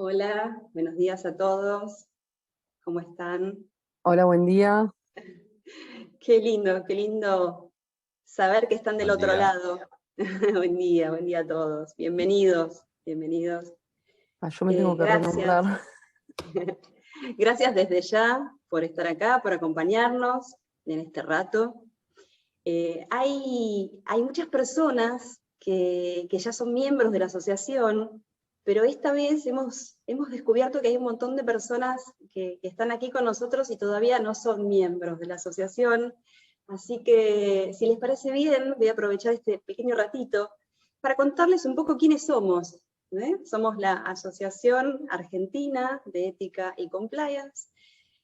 Hola, buenos días a todos. ¿Cómo están? Hola, buen día. Qué lindo saber que están del Buen otro día. lado. Buen día a todos. Bienvenidos. Yo me tengo que Gracias. renombrar. Gracias desde ya por estar acá, por acompañarnos en este rato. Hay muchas personas que ya son miembros de la asociación, pero esta vez hemos descubierto que hay un montón de personas que están aquí con nosotros y todavía no son miembros de la asociación. Así que, si les parece bien, voy a aprovechar este pequeño ratito para contarles un poco quiénes somos. Somos la Asociación Argentina de Ética y Compliance.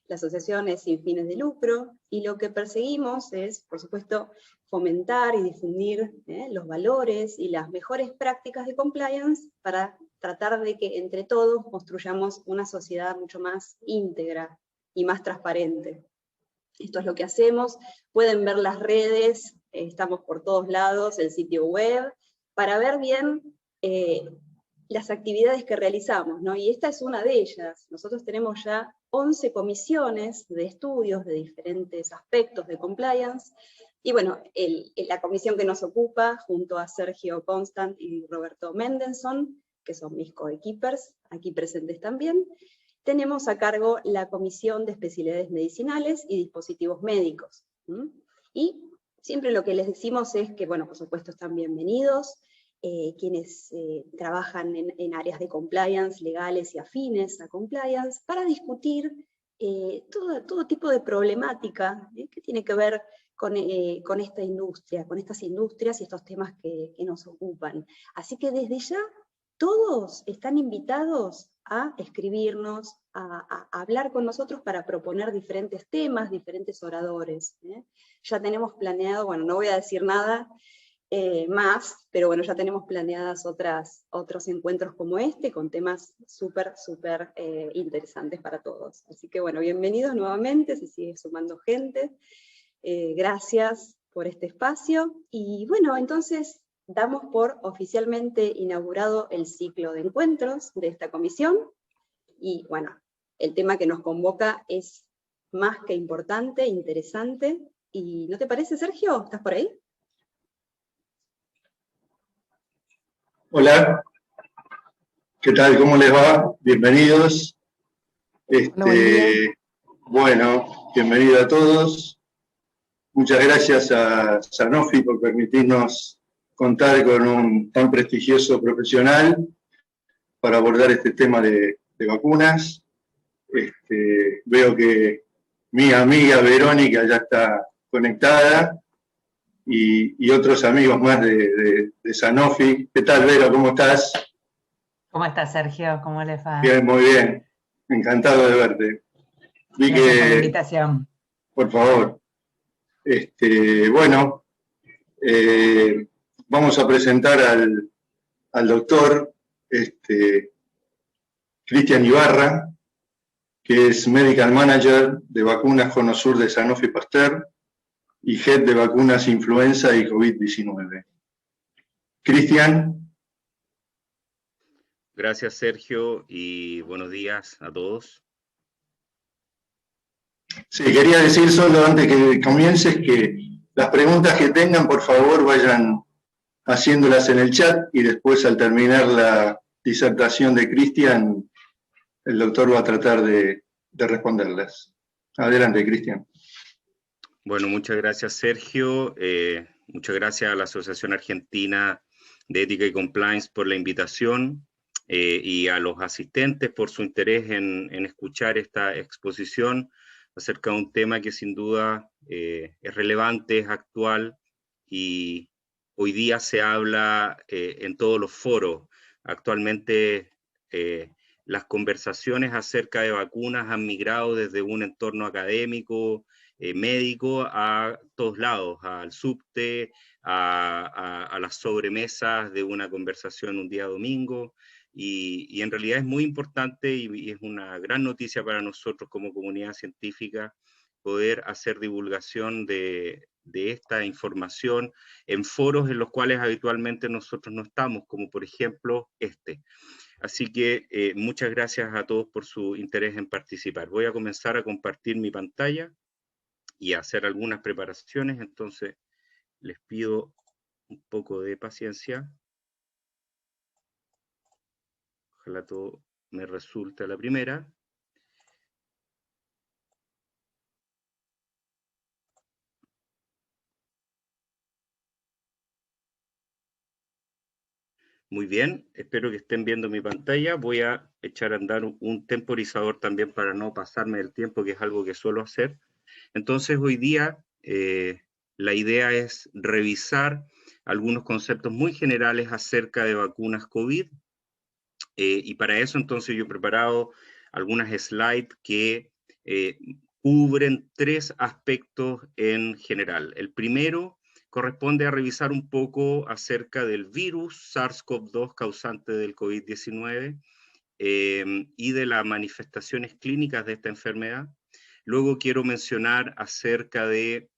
La asociación es sin fines de lucro y lo que perseguimos es, por supuesto, fomentar y difundir los valores y las mejores prácticas de compliance para tratar de que entre todos construyamos una sociedad mucho más íntegra y más transparente. Esto es lo que hacemos. Pueden ver las redes, estamos por todos lados, el sitio web, para ver bien las actividades que realizamos, ¿no? Y esta es una de ellas. Nosotros tenemos ya 11 comisiones de estudios de diferentes aspectos de compliance, y bueno, la comisión que nos ocupa, junto a Sergio Constant y Roberto Mendenson, que son mis coequippers, aquí presentes también, tenemos a cargo la Comisión de Especialidades Medicinales y Dispositivos Médicos. Y siempre lo que les decimos es que, bueno, por supuesto están bienvenidos, quienes trabajan en áreas de compliance, legales y afines a compliance, para discutir todo tipo de problemática que tiene que ver con esta industria, con estas industrias y estos temas que nos ocupan. Así que desde ya todos están invitados a escribirnos, a hablar con nosotros para proponer diferentes temas, diferentes oradores. Ya tenemos planeado, bueno, no voy a decir nada más, pero bueno, ya tenemos planeadas otros encuentros como este, con temas súper interesantes para todos. Así que bueno, bienvenidos nuevamente, se sigue sumando gente. Gracias por este espacio. Y bueno, entonces damos por oficialmente inaugurado el ciclo de encuentros de esta comisión. Y bueno, el tema que nos convoca es más que importante, interesante. ¿Y no te parece, Sergio? ¿Estás por ahí? Hola, ¿qué tal? ¿Cómo les va? Bienvenidos. Hola, buen día. Bueno, bienvenido a todos. Muchas gracias a Sanofi por permitirnos contar con un tan prestigioso profesional para abordar este tema de vacunas. Veo que mi amiga Verónica ya está conectada y otros amigos más de Sanofi. ¿Qué tal, Vero? ¿Cómo estás? ¿Cómo estás, Sergio? ¿Cómo les va? Bien, muy bien. Encantado de verte. Gracias por la invitación. Por favor. Bueno, vamos a presentar al doctor Cristian Ibarra, que es Medical Manager de Vacunas Cono Sur de Sanofi Pasteur y Head de Vacunas Influenza y COVID-19. Cristian. Gracias, Sergio, y buenos días a todos. Sí, quería decir solo antes que comiences que las preguntas que tengan, por favor, vayan haciéndolas en el chat y después al terminar la disertación de Cristian, el doctor va a tratar de responderlas. Adelante, Cristian. Bueno, muchas gracias, Sergio. Muchas gracias a la Asociación Argentina de Ética y Compliance por la invitación y a los asistentes por su interés en escuchar esta exposición acerca de un tema que sin duda es relevante, es actual y hoy día se habla en todos los foros. Actualmente las conversaciones acerca de vacunas han migrado desde un entorno académico, médico, a todos lados, al subte, a las sobremesas de una conversación un día domingo, y en realidad es muy importante y es una gran noticia para nosotros como comunidad científica poder hacer divulgación de esta información en foros en los cuales habitualmente nosotros no estamos, como por ejemplo este. Así que muchas gracias a todos por su interés en participar. Voy a comenzar a compartir mi pantalla y a hacer algunas preparaciones, entonces les pido un poco de paciencia. Ojalá todo me resulte a la primera. Muy bien, espero que estén viendo mi pantalla. Voy a echar a andar un temporizador también para no pasarme del tiempo, que es algo que suelo hacer. Entonces, hoy día la idea es revisar algunos conceptos muy generales acerca de vacunas COVID. Y para eso, entonces, yo he preparado algunas slides que cubren 3 aspectos en general. El primero corresponde a revisar un poco acerca del virus SARS-CoV-2 causante del COVID-19 y de las manifestaciones clínicas de esta enfermedad. Luego quiero mencionar acerca de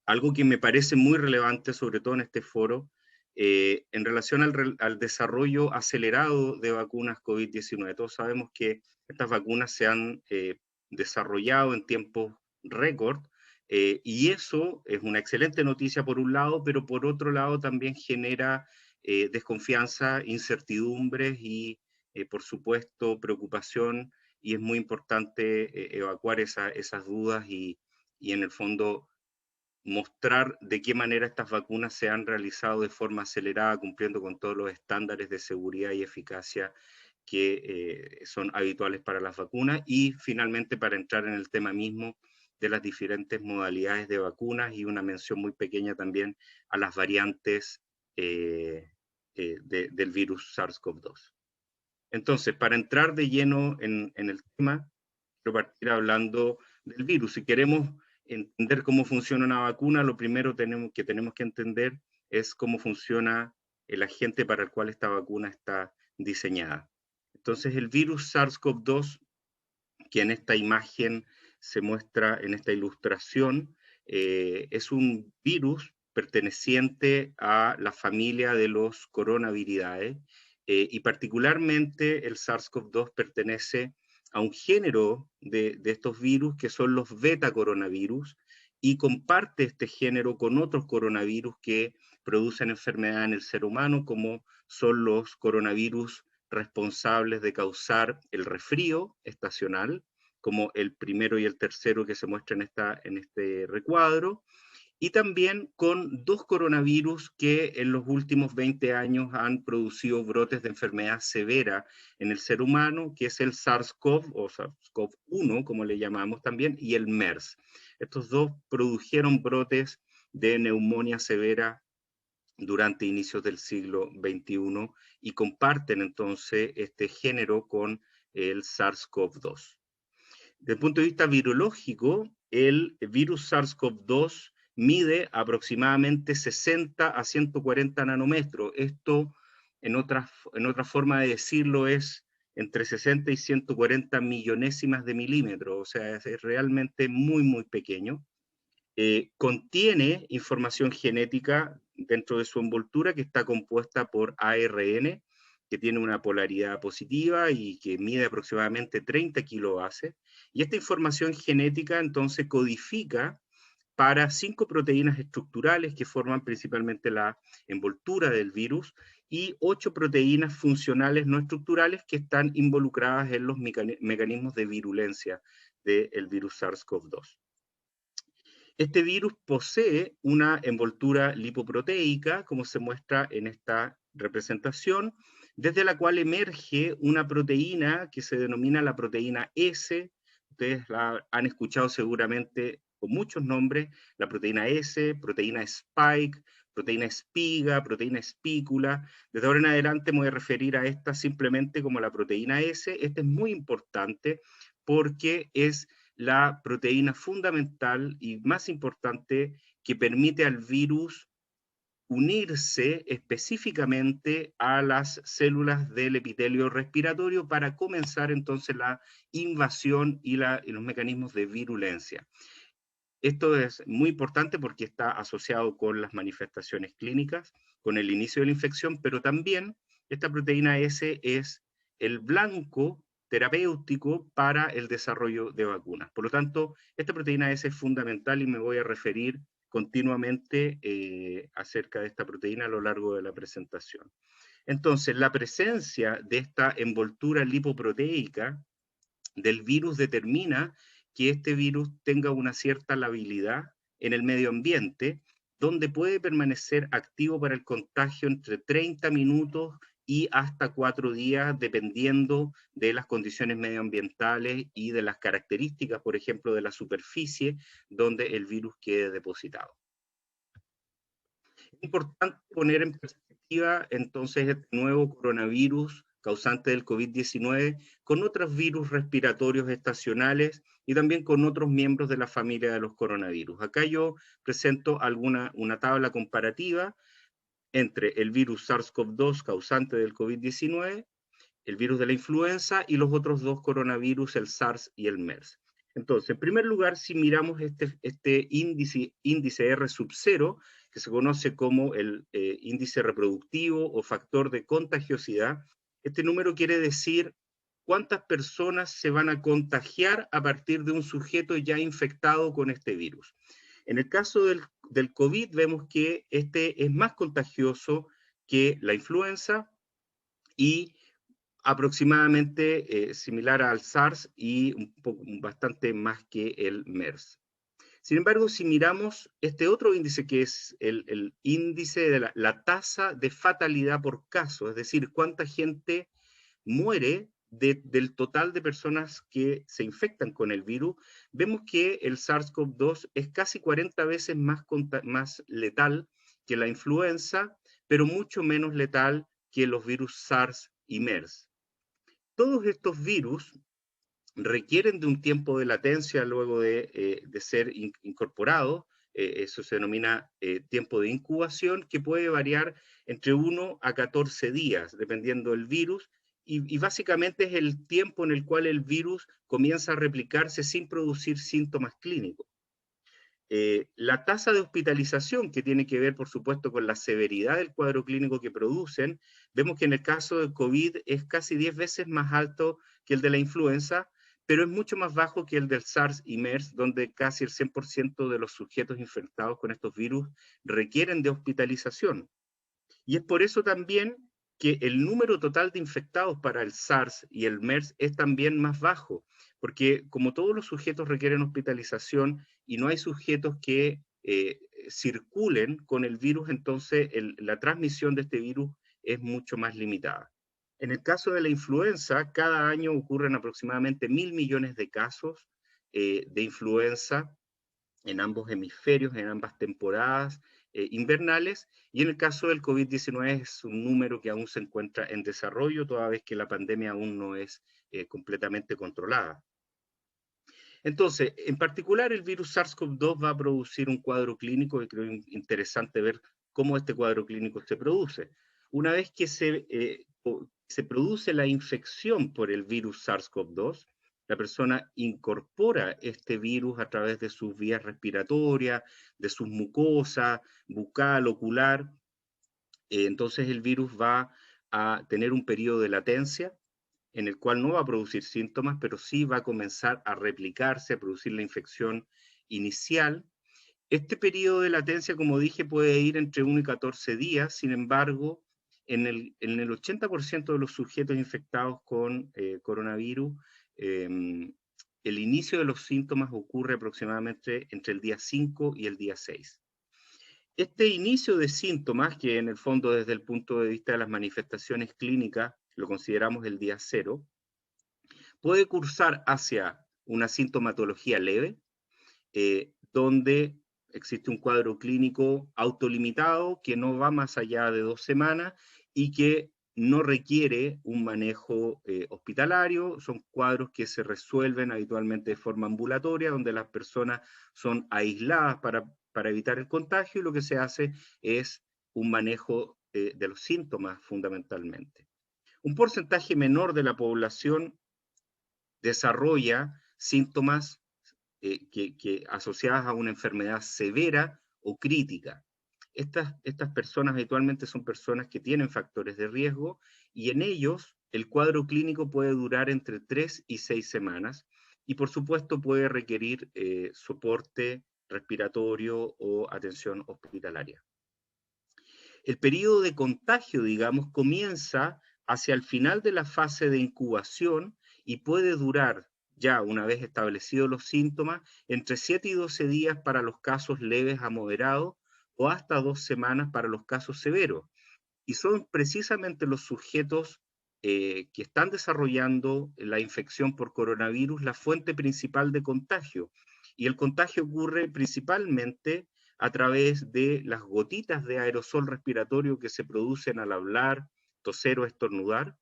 algo que me parece muy relevante, sobre todo en este foro, en relación al desarrollo acelerado de vacunas COVID-19. Todos sabemos que estas vacunas se han desarrollado en tiempos récord, y eso es una excelente noticia por un lado, pero por otro lado también genera desconfianza, incertidumbres y, por supuesto, preocupación, y es muy importante evacuar esas dudas y en el fondo mostrar de qué manera estas vacunas se han realizado de forma acelerada, cumpliendo con todos los estándares de seguridad y eficacia que son habituales para las vacunas. Y finalmente, para entrar en el tema mismo de las diferentes modalidades de vacunas y una mención muy pequeña también a las variantes del virus SARS-CoV-2. Entonces, para entrar de lleno en el tema, quiero partir hablando del virus. Si queremos entender cómo funciona una vacuna, lo primero que tenemos que entender es cómo funciona el agente para el cual esta vacuna está diseñada. Entonces, el virus SARS-CoV-2, que en esta imagen se muestra en esta ilustración, es un virus perteneciente a la familia de los coronaviridae, y particularmente el SARS-CoV-2 pertenece a un género de estos virus que son los beta coronavirus, y comparte este género con otros coronavirus que producen enfermedad en el ser humano, como son los coronavirus responsables de causar el resfrío estacional, como el primero y el tercero que se muestra en este recuadro, y también con 2 coronavirus que en los últimos 20 años han producido brotes de enfermedad severa en el ser humano, que es el SARS-CoV o SARS-CoV-1, como le llamamos también, y el MERS. Estos 2 produjeron brotes de neumonía severa durante inicios del siglo XXI y comparten entonces este género con el SARS-CoV-2. Desde el punto de vista virológico, el virus SARS-CoV-2 mide aproximadamente 60 a 140 nanómetros. Esto, en otra forma de decirlo, es entre 60 y 140 millonésimas de milímetros, o sea, es realmente muy, muy pequeño. Contiene información genética dentro de su envoltura que está compuesta por ARN, que tiene una polaridad positiva y que mide aproximadamente 30 kilobases. Y esta información genética entonces codifica para 5 proteínas estructurales que forman principalmente la envoltura del virus y 8 proteínas funcionales no estructurales que están involucradas en los mecanismos de virulencia del virus SARS-CoV-2. Este virus posee una envoltura lipoproteica, como se muestra en esta representación, desde la cual emerge una proteína que se denomina la proteína S. Ustedes la han escuchado seguramente con muchos nombres: la proteína S, proteína Spike, proteína espiga, proteína espícula. Desde ahora en adelante me voy a referir a esta simplemente como la proteína S. Esta es muy importante porque es la proteína fundamental y más importante que permite al virus unirse específicamente a las células del epitelio respiratorio para comenzar entonces la invasión y los mecanismos de virulencia. Esto es muy importante porque está asociado con las manifestaciones clínicas, con el inicio de la infección, pero también esta proteína S es el blanco terapéutico para el desarrollo de vacunas. Por lo tanto, esta proteína S es fundamental y me voy a referir continuamente acerca de esta proteína a lo largo de la presentación. Entonces, la presencia de esta envoltura lipoproteica del virus determina que este virus tenga una cierta labilidad en el medio ambiente, donde puede permanecer activo para el contagio entre 30 minutos y hasta 4 días, dependiendo de las condiciones medioambientales y de las características, por ejemplo, de la superficie donde el virus quede depositado. Es importante poner en perspectiva entonces este nuevo coronavirus causante del COVID-19 con otros virus respiratorios estacionales y también con otros miembros de la familia de los coronavirus. Acá yo presento una tabla comparativa entre el virus SARS-CoV-2 causante del COVID-19, el virus de la influenza y los otros dos coronavirus, el SARS y el MERS. Entonces, en primer lugar, si miramos este índice R sub 0, que se conoce como el índice reproductivo o factor de contagiosidad, este número quiere decir cuántas personas se van a contagiar a partir de un sujeto ya infectado con este virus. En el caso del COVID vemos que este es más contagioso que la influenza y aproximadamente similar al SARS y bastante más que el MERS. Sin embargo, si miramos este otro índice que es el índice de la tasa de fatalidad por caso, es decir, cuánta gente muere del total de personas que se infectan con el virus, vemos que el SARS-CoV-2 es casi 40 veces más letal que la influenza, pero mucho menos letal que los virus SARS y MERS. Todos estos virus requieren de un tiempo de latencia luego de ser incorporados, eso se denomina tiempo de incubación, que puede variar entre 1 a 14 días, dependiendo del virus, y básicamente es el tiempo en el cual el virus comienza a replicarse sin producir síntomas clínicos. La tasa de hospitalización, que tiene que ver, por supuesto, con la severidad del cuadro clínico que producen, vemos que en el caso del COVID es casi 10 veces más alto que el de la influenza, pero es mucho más bajo que el del SARS y MERS, donde casi el 100% de los sujetos infectados con estos virus requieren de hospitalización. Y es por eso también que el número total de infectados para el SARS y el MERS es también más bajo, porque como todos los sujetos requieren hospitalización y no hay sujetos que circulen con el virus, entonces la transmisión de este virus es mucho más limitada. En el caso de la influenza, cada año ocurren aproximadamente 1.000 millones de casos de influenza en ambos hemisferios, en ambas temporadas invernales, y en el caso del COVID-19 es un número que aún se encuentra en desarrollo, toda vez que la pandemia aún no es completamente controlada. Entonces, en particular el virus SARS-CoV-2 va a producir un cuadro clínico que creo interesante ver cómo este cuadro clínico se produce. Una vez que se produce la infección por el virus SARS-CoV-2, la persona incorpora este virus a través de sus vías respiratorias, de sus mucosas, bucal, ocular. Entonces el virus va a tener un periodo de latencia en el cual no va a producir síntomas, pero sí va a comenzar a replicarse, a producir la infección inicial. Este periodo de latencia, como dije, puede ir entre 1 y 14 días, sin embargo, en el 80% de los sujetos infectados con coronavirus, el inicio de los síntomas ocurre aproximadamente entre el día 5 y el día 6. Este inicio de síntomas, que en el fondo desde el punto de vista de las manifestaciones clínicas lo consideramos el día 0, puede cursar hacia una sintomatología leve, donde existe un cuadro clínico autolimitado que no va más allá de 2 semanas y que no requiere un manejo hospitalario. Son cuadros que se resuelven habitualmente de forma ambulatoria, donde las personas son aisladas para evitar el contagio, y lo que se hace es un manejo de los síntomas fundamentalmente. Un porcentaje menor de la población desarrolla síntomas asociadas a una enfermedad severa o crítica. Estas personas habitualmente son personas que tienen factores de riesgo, y en ellos el cuadro clínico puede durar entre 3 y 6 semanas, y por supuesto puede requerir soporte respiratorio o atención hospitalaria. El periodo de contagio, digamos, comienza hacia el final de la fase de incubación y puede durar, ya una vez establecidos los síntomas, entre 7 y 12 días para los casos leves a moderados o hasta 2 semanas para los casos severos. Y son precisamente los sujetos que están desarrollando la infección por coronavirus la fuente principal de contagio. Y el contagio ocurre principalmente a través de las gotitas de aerosol respiratorio que se producen al hablar, toser o estornudar,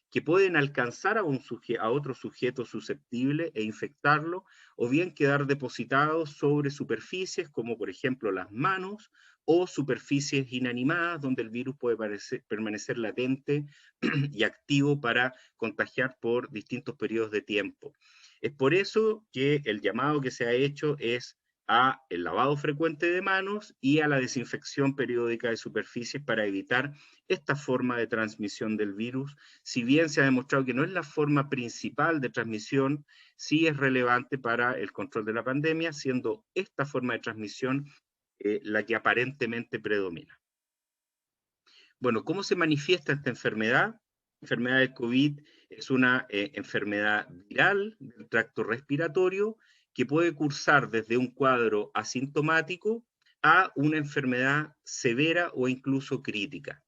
que pueden alcanzar a otro sujeto susceptible e infectarlo, o bien quedar depositados sobre superficies como por ejemplo las manos o superficies inanimadas donde el virus puede permanecer latente y activo para contagiar por distintos periodos de tiempo. Es por eso que el llamado que se ha hecho es a el lavado frecuente de manos y a la desinfección periódica de superficies para evitar esta forma de transmisión del virus. Si bien se ha demostrado que no es la forma principal de transmisión, sí es relevante para el control de la pandemia, siendo esta forma de transmisión la que aparentemente predomina. Bueno, ¿cómo se manifiesta esta enfermedad? La enfermedad del COVID es una enfermedad viral del tracto respiratorio que puede cursar desde un cuadro asintomático a una enfermedad severa o incluso crítica.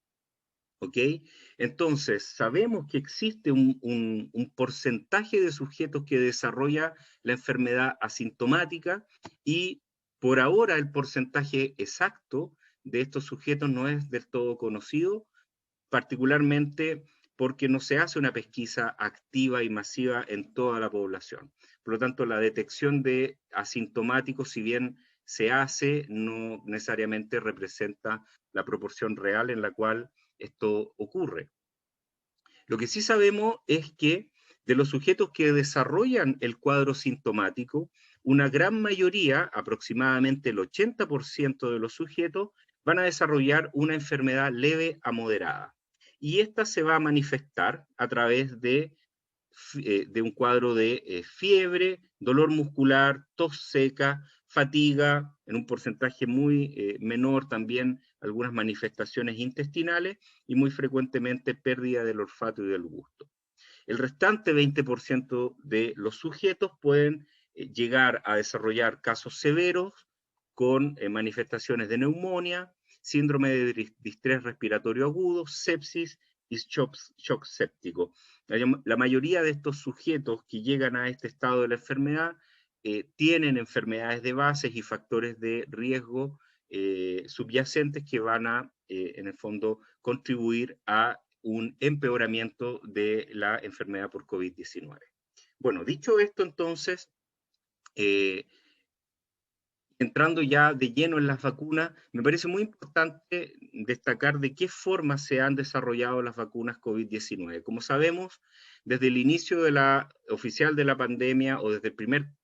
¿Ok? Entonces, sabemos que existe un porcentaje de sujetos que desarrolla la enfermedad asintomática y por ahora el porcentaje exacto de estos sujetos no es del todo conocido, particularmente porque no se hace una pesquisa activa y masiva en toda la población. Por lo tanto, la detección de asintomáticos, si bien se hace, no necesariamente representa la proporción real en la cual esto ocurre. Lo que sí sabemos es que de los sujetos que desarrollan el cuadro sintomático, una gran mayoría, aproximadamente el 80% de los sujetos, van a desarrollar una enfermedad leve a moderada. Y esta se va a manifestar a través de un cuadro de fiebre, dolor muscular, tos seca, fatiga, en un porcentaje muy menor también algunas manifestaciones intestinales y muy frecuentemente pérdida del olfato y del gusto. El restante 20% de los sujetos pueden llegar a desarrollar casos severos con manifestaciones de neumonía, síndrome de distrés respiratorio agudo, sepsis y shock séptico. La mayoría de estos sujetos que llegan a este estado de la enfermedad tienen enfermedades de bases y factores de riesgo subyacentes que van a, en el fondo, contribuir a un empeoramiento de la enfermedad por COVID-19. Bueno, dicho esto, entonces, entrando ya de lleno en las vacunas, me parece muy importante destacar de qué forma se han desarrollado las vacunas COVID-19. Como sabemos, desde el inicio oficial de la pandemia o desde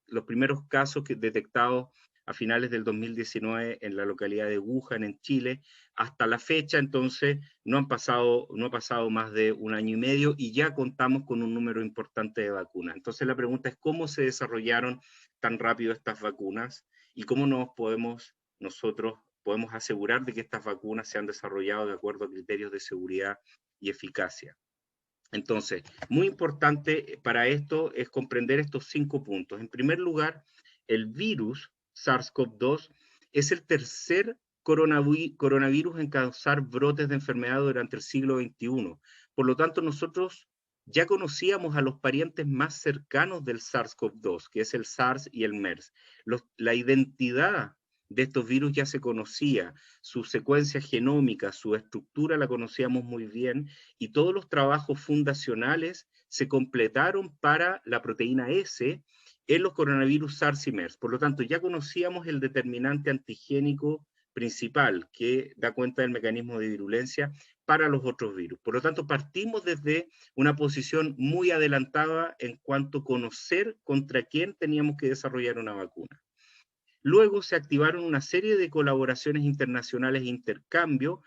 los primeros casos detectados a finales del 2019 en la localidad de Wuhan, en Chile, hasta la fecha, entonces, no ha pasado más de un año y medio y ya contamos con un número importante de vacunas. Entonces la pregunta es, ¿cómo se desarrollaron tan rápido estas vacunas? ¿Y cómo nosotros podemos asegurar de que estas vacunas se han desarrollado de acuerdo a criterios de seguridad y eficacia? Entonces, muy importante para esto es comprender estos 5 puntos. En primer lugar, el virus SARS-CoV-2 es el tercer coronavirus en causar brotes de enfermedad durante el siglo XXI. Por lo tanto, nosotros ya conocíamos a los parientes más cercanos del SARS-CoV-2, que es el SARS y el MERS. La identidad de estos virus ya se conocía, su secuencia genómica, su estructura la conocíamos muy bien, y todos los trabajos fundacionales se completaron para la proteína S en los coronavirus SARS y MERS. Por lo tanto, ya conocíamos el determinante antigénico principal que da cuenta del mecanismo de virulencia para los otros virus. Por lo tanto, partimos desde una posición muy adelantada en cuanto a conocer contra quién teníamos que desarrollar una vacuna. Luego se activaron una serie de colaboraciones internacionales e intercambio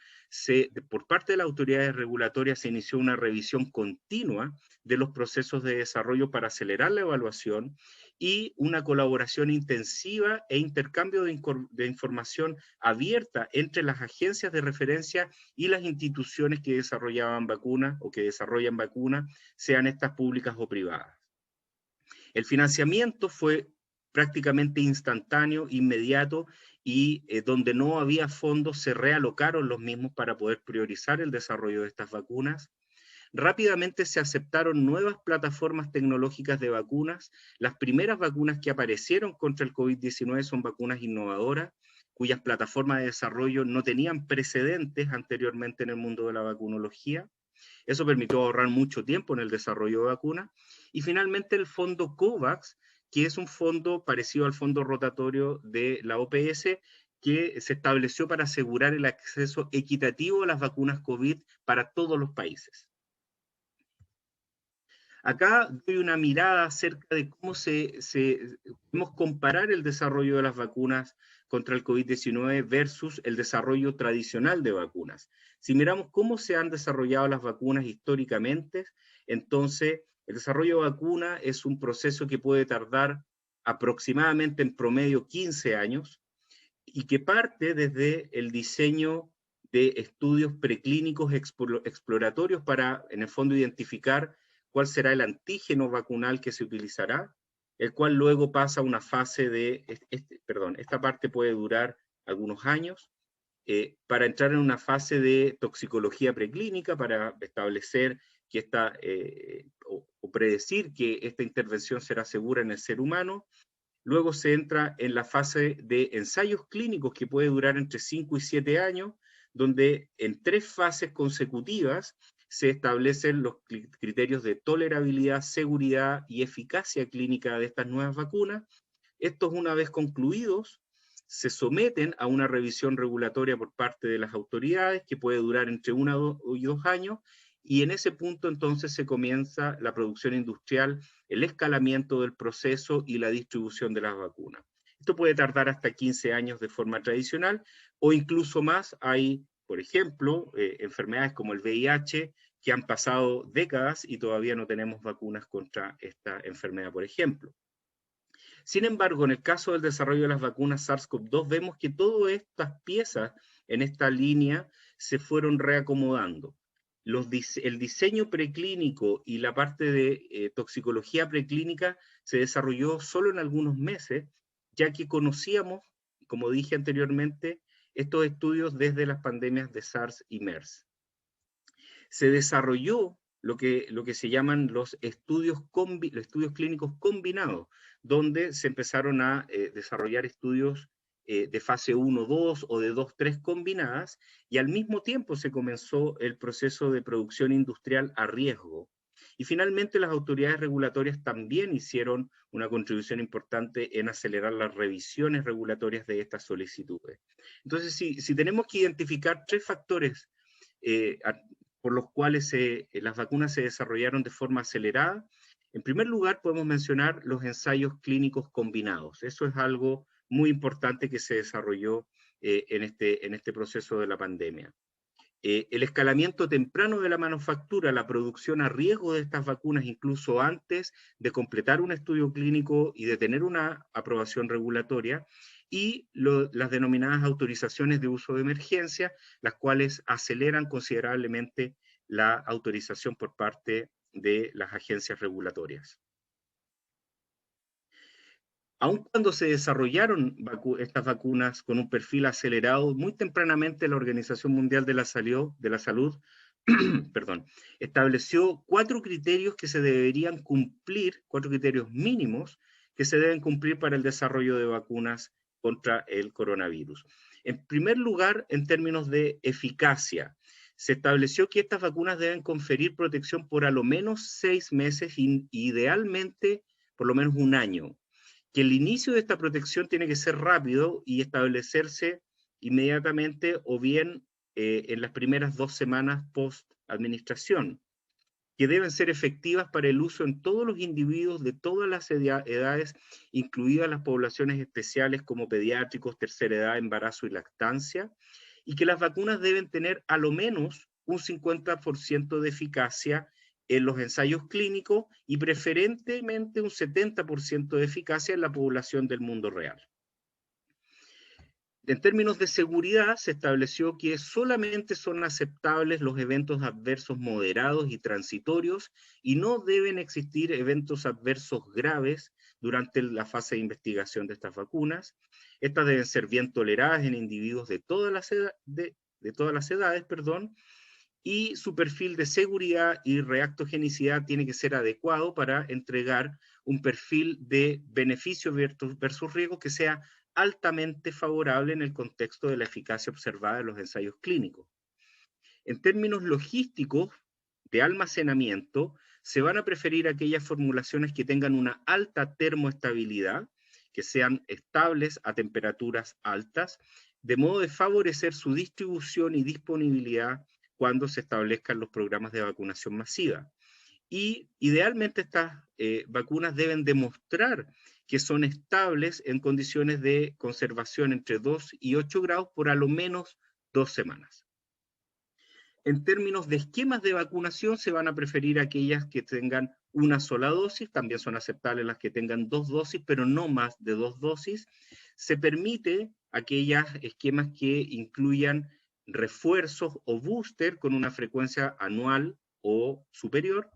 por parte de las autoridades regulatorias se inició una revisión continua de los procesos de desarrollo para acelerar la evaluación y una colaboración intensiva e intercambio de información abierta entre las agencias de referencia y las instituciones que desarrollaban vacunas o que desarrollan vacunas, sean estas públicas o privadas. El financiamiento fue prácticamente instantáneo, inmediato, y donde no había fondos se realocaron los mismos para poder priorizar el desarrollo de estas vacunas. Rápidamente se aceptaron nuevas plataformas tecnológicas de vacunas. Las primeras vacunas que aparecieron contra el COVID-19 son vacunas innovadoras, cuyas plataformas de desarrollo no tenían precedentes anteriormente en el mundo de la vacunología. Eso permitió ahorrar mucho tiempo en el desarrollo de vacunas. Y finalmente el fondo COVAX, que es un fondo parecido al fondo rotatorio de la OPS, que se estableció para asegurar el acceso equitativo a las vacunas COVID para todos los países. Acá doy una mirada acerca de cómo podemos comparar el desarrollo de las vacunas contra el COVID-19 versus el desarrollo tradicional de vacunas. Si miramos cómo se han desarrollado las vacunas históricamente, entonces el desarrollo de vacuna es un proceso que puede tardar aproximadamente en promedio 15 años y que parte desde el diseño de estudios preclínicos exploratorios para, en el fondo, identificar cuál será el antígeno vacunal que se utilizará, el cual luego pasa a una fase de, esta parte puede durar algunos años, para entrar en una fase de toxicología preclínica, para establecer que o predecir que esta intervención será segura en el ser humano. Luego se entra en la fase de ensayos clínicos que puede durar entre 5 y 7 años, donde en 3 fases consecutivas se establecen los criterios de tolerabilidad, seguridad y eficacia clínica de estas nuevas vacunas. Estos, una vez concluidos, se someten a una revisión regulatoria por parte de las autoridades que puede durar entre 1 y 2 años, y en ese punto entonces se comienza la producción industrial, el escalamiento del proceso y la distribución de las vacunas. Esto puede tardar hasta 15 años de forma tradicional o incluso más. Hay, por ejemplo, enfermedades como el VIH que han pasado décadas y todavía no tenemos vacunas contra esta enfermedad, por ejemplo. Sin embargo, en el caso del desarrollo de las vacunas SARS-CoV-2, vemos que todas estas piezas en esta línea se fueron reacomodando. El diseño preclínico y la parte de toxicología preclínica se desarrolló solo en algunos meses, ya que conocíamos, como dije anteriormente, estos estudios desde las pandemias de SARS y MERS. Se desarrolló lo que se llaman los estudios clínicos combinados, donde se empezaron a desarrollar estudios de fase 1-2 o de 2-3 combinadas, y al mismo tiempo se comenzó el proceso de producción industrial a riesgo. Y finalmente las autoridades regulatorias también hicieron una contribución importante en acelerar las revisiones regulatorias de estas solicitudes. Entonces, si tenemos que identificar 3 factores por los cuales las vacunas se desarrollaron de forma acelerada, en primer lugar podemos mencionar los ensayos clínicos combinados. Eso es algo muy importante que se desarrolló en este proceso de la pandemia. El escalamiento temprano de la manufactura, la producción a riesgo de estas vacunas, incluso antes de completar un estudio clínico y de tener una aprobación regulatoria, y las denominadas autorizaciones de uso de emergencia, las cuales aceleran considerablemente la autorización por parte de las agencias regulatorias. Aun cuando se desarrollaron estas vacunas con un perfil acelerado, muy tempranamente la Organización Mundial de la Salud estableció 4 criterios que se deberían cumplir, 4 criterios mínimos que se deben cumplir para el desarrollo de vacunas contra el coronavirus. En primer lugar, en términos de eficacia, se estableció que estas vacunas deben conferir protección por a lo menos 6 meses, idealmente por lo menos 1 año. Que el inicio de esta protección tiene que ser rápido y establecerse inmediatamente o bien en las primeras 2 semanas post-administración, que deben ser efectivas para el uso en todos los individuos de todas las edades, incluidas las poblaciones especiales como pediátricos, tercera edad, embarazo y lactancia, y que las vacunas deben tener a lo menos un 50% de eficacia en los ensayos clínicos y preferentemente un 70% de eficacia en la población del mundo real. En términos de seguridad, se estableció que solamente son aceptables los eventos adversos moderados y transitorios y no deben existir eventos adversos graves durante la fase de investigación de estas vacunas. Estas deben ser bien toleradas en individuos de todas las edades, y su perfil de seguridad y reactogenicidad tiene que ser adecuado para entregar un perfil de beneficio versus riesgo que sea altamente favorable en el contexto de la eficacia observada en los ensayos clínicos. En términos logísticos de almacenamiento, se van a preferir aquellas formulaciones que tengan una alta termoestabilidad, que sean estables a temperaturas altas, de modo de favorecer su distribución y disponibilidad cuando se establezcan los programas de vacunación masiva. Y idealmente estas vacunas deben demostrar que son estables en condiciones de conservación entre 2 y 8 grados por a lo menos 2 semanas. En términos de esquemas de vacunación, se van a preferir aquellas que tengan una sola dosis, también son aceptables las que tengan 2 dosis, pero no más de 2 dosis. Se permite aquellos esquemas que incluyan refuerzos o booster con una frecuencia anual o superior,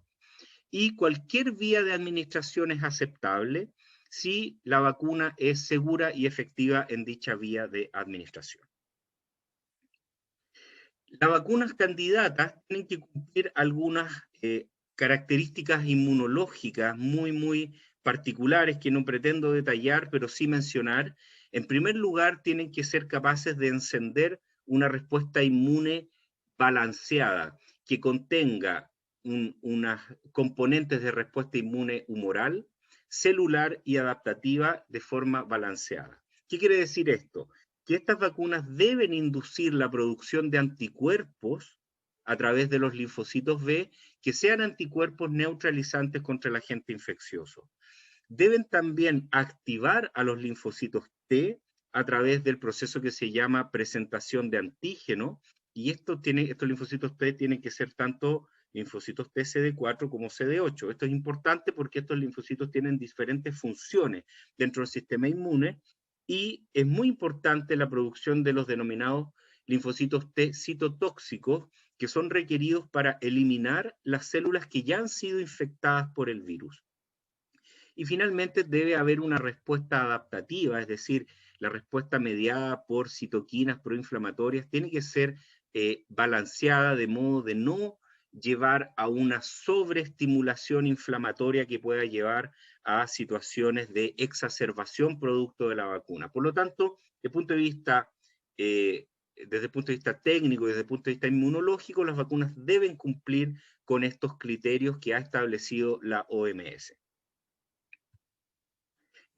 y cualquier vía de administración es aceptable si la vacuna es segura y efectiva en dicha vía de administración. Las vacunas candidatas tienen que cumplir algunas características inmunológicas muy particulares que no pretendo detallar, pero sí mencionar. En primer lugar, tienen que ser capaces de encender una respuesta inmune balanceada, que contenga unas componentes de respuesta inmune humoral, celular y adaptativa de forma balanceada. ¿Qué quiere decir esto? Que estas vacunas deben inducir la producción de anticuerpos a través de los linfocitos B, que sean anticuerpos neutralizantes contra el agente infeccioso. Deben también activar a los linfocitos T a través del proceso que se llama presentación de antígeno, y estos linfocitos T tienen que ser tanto linfocitos T CD4 como CD8. Esto es importante porque estos linfocitos tienen diferentes funciones dentro del sistema inmune, y es muy importante la producción de los denominados linfocitos T citotóxicos, que son requeridos para eliminar las células que ya han sido infectadas por el virus. Y finalmente debe haber una respuesta adaptativa, es decir, la respuesta mediada por citoquinas proinflamatorias tiene que ser balanceada de modo de no llevar a una sobreestimulación inflamatoria que pueda llevar a situaciones de exacerbación producto de la vacuna. Por lo tanto, desde el punto de vista técnico y desde el punto de vista inmunológico, las vacunas deben cumplir con estos criterios que ha establecido la OMS.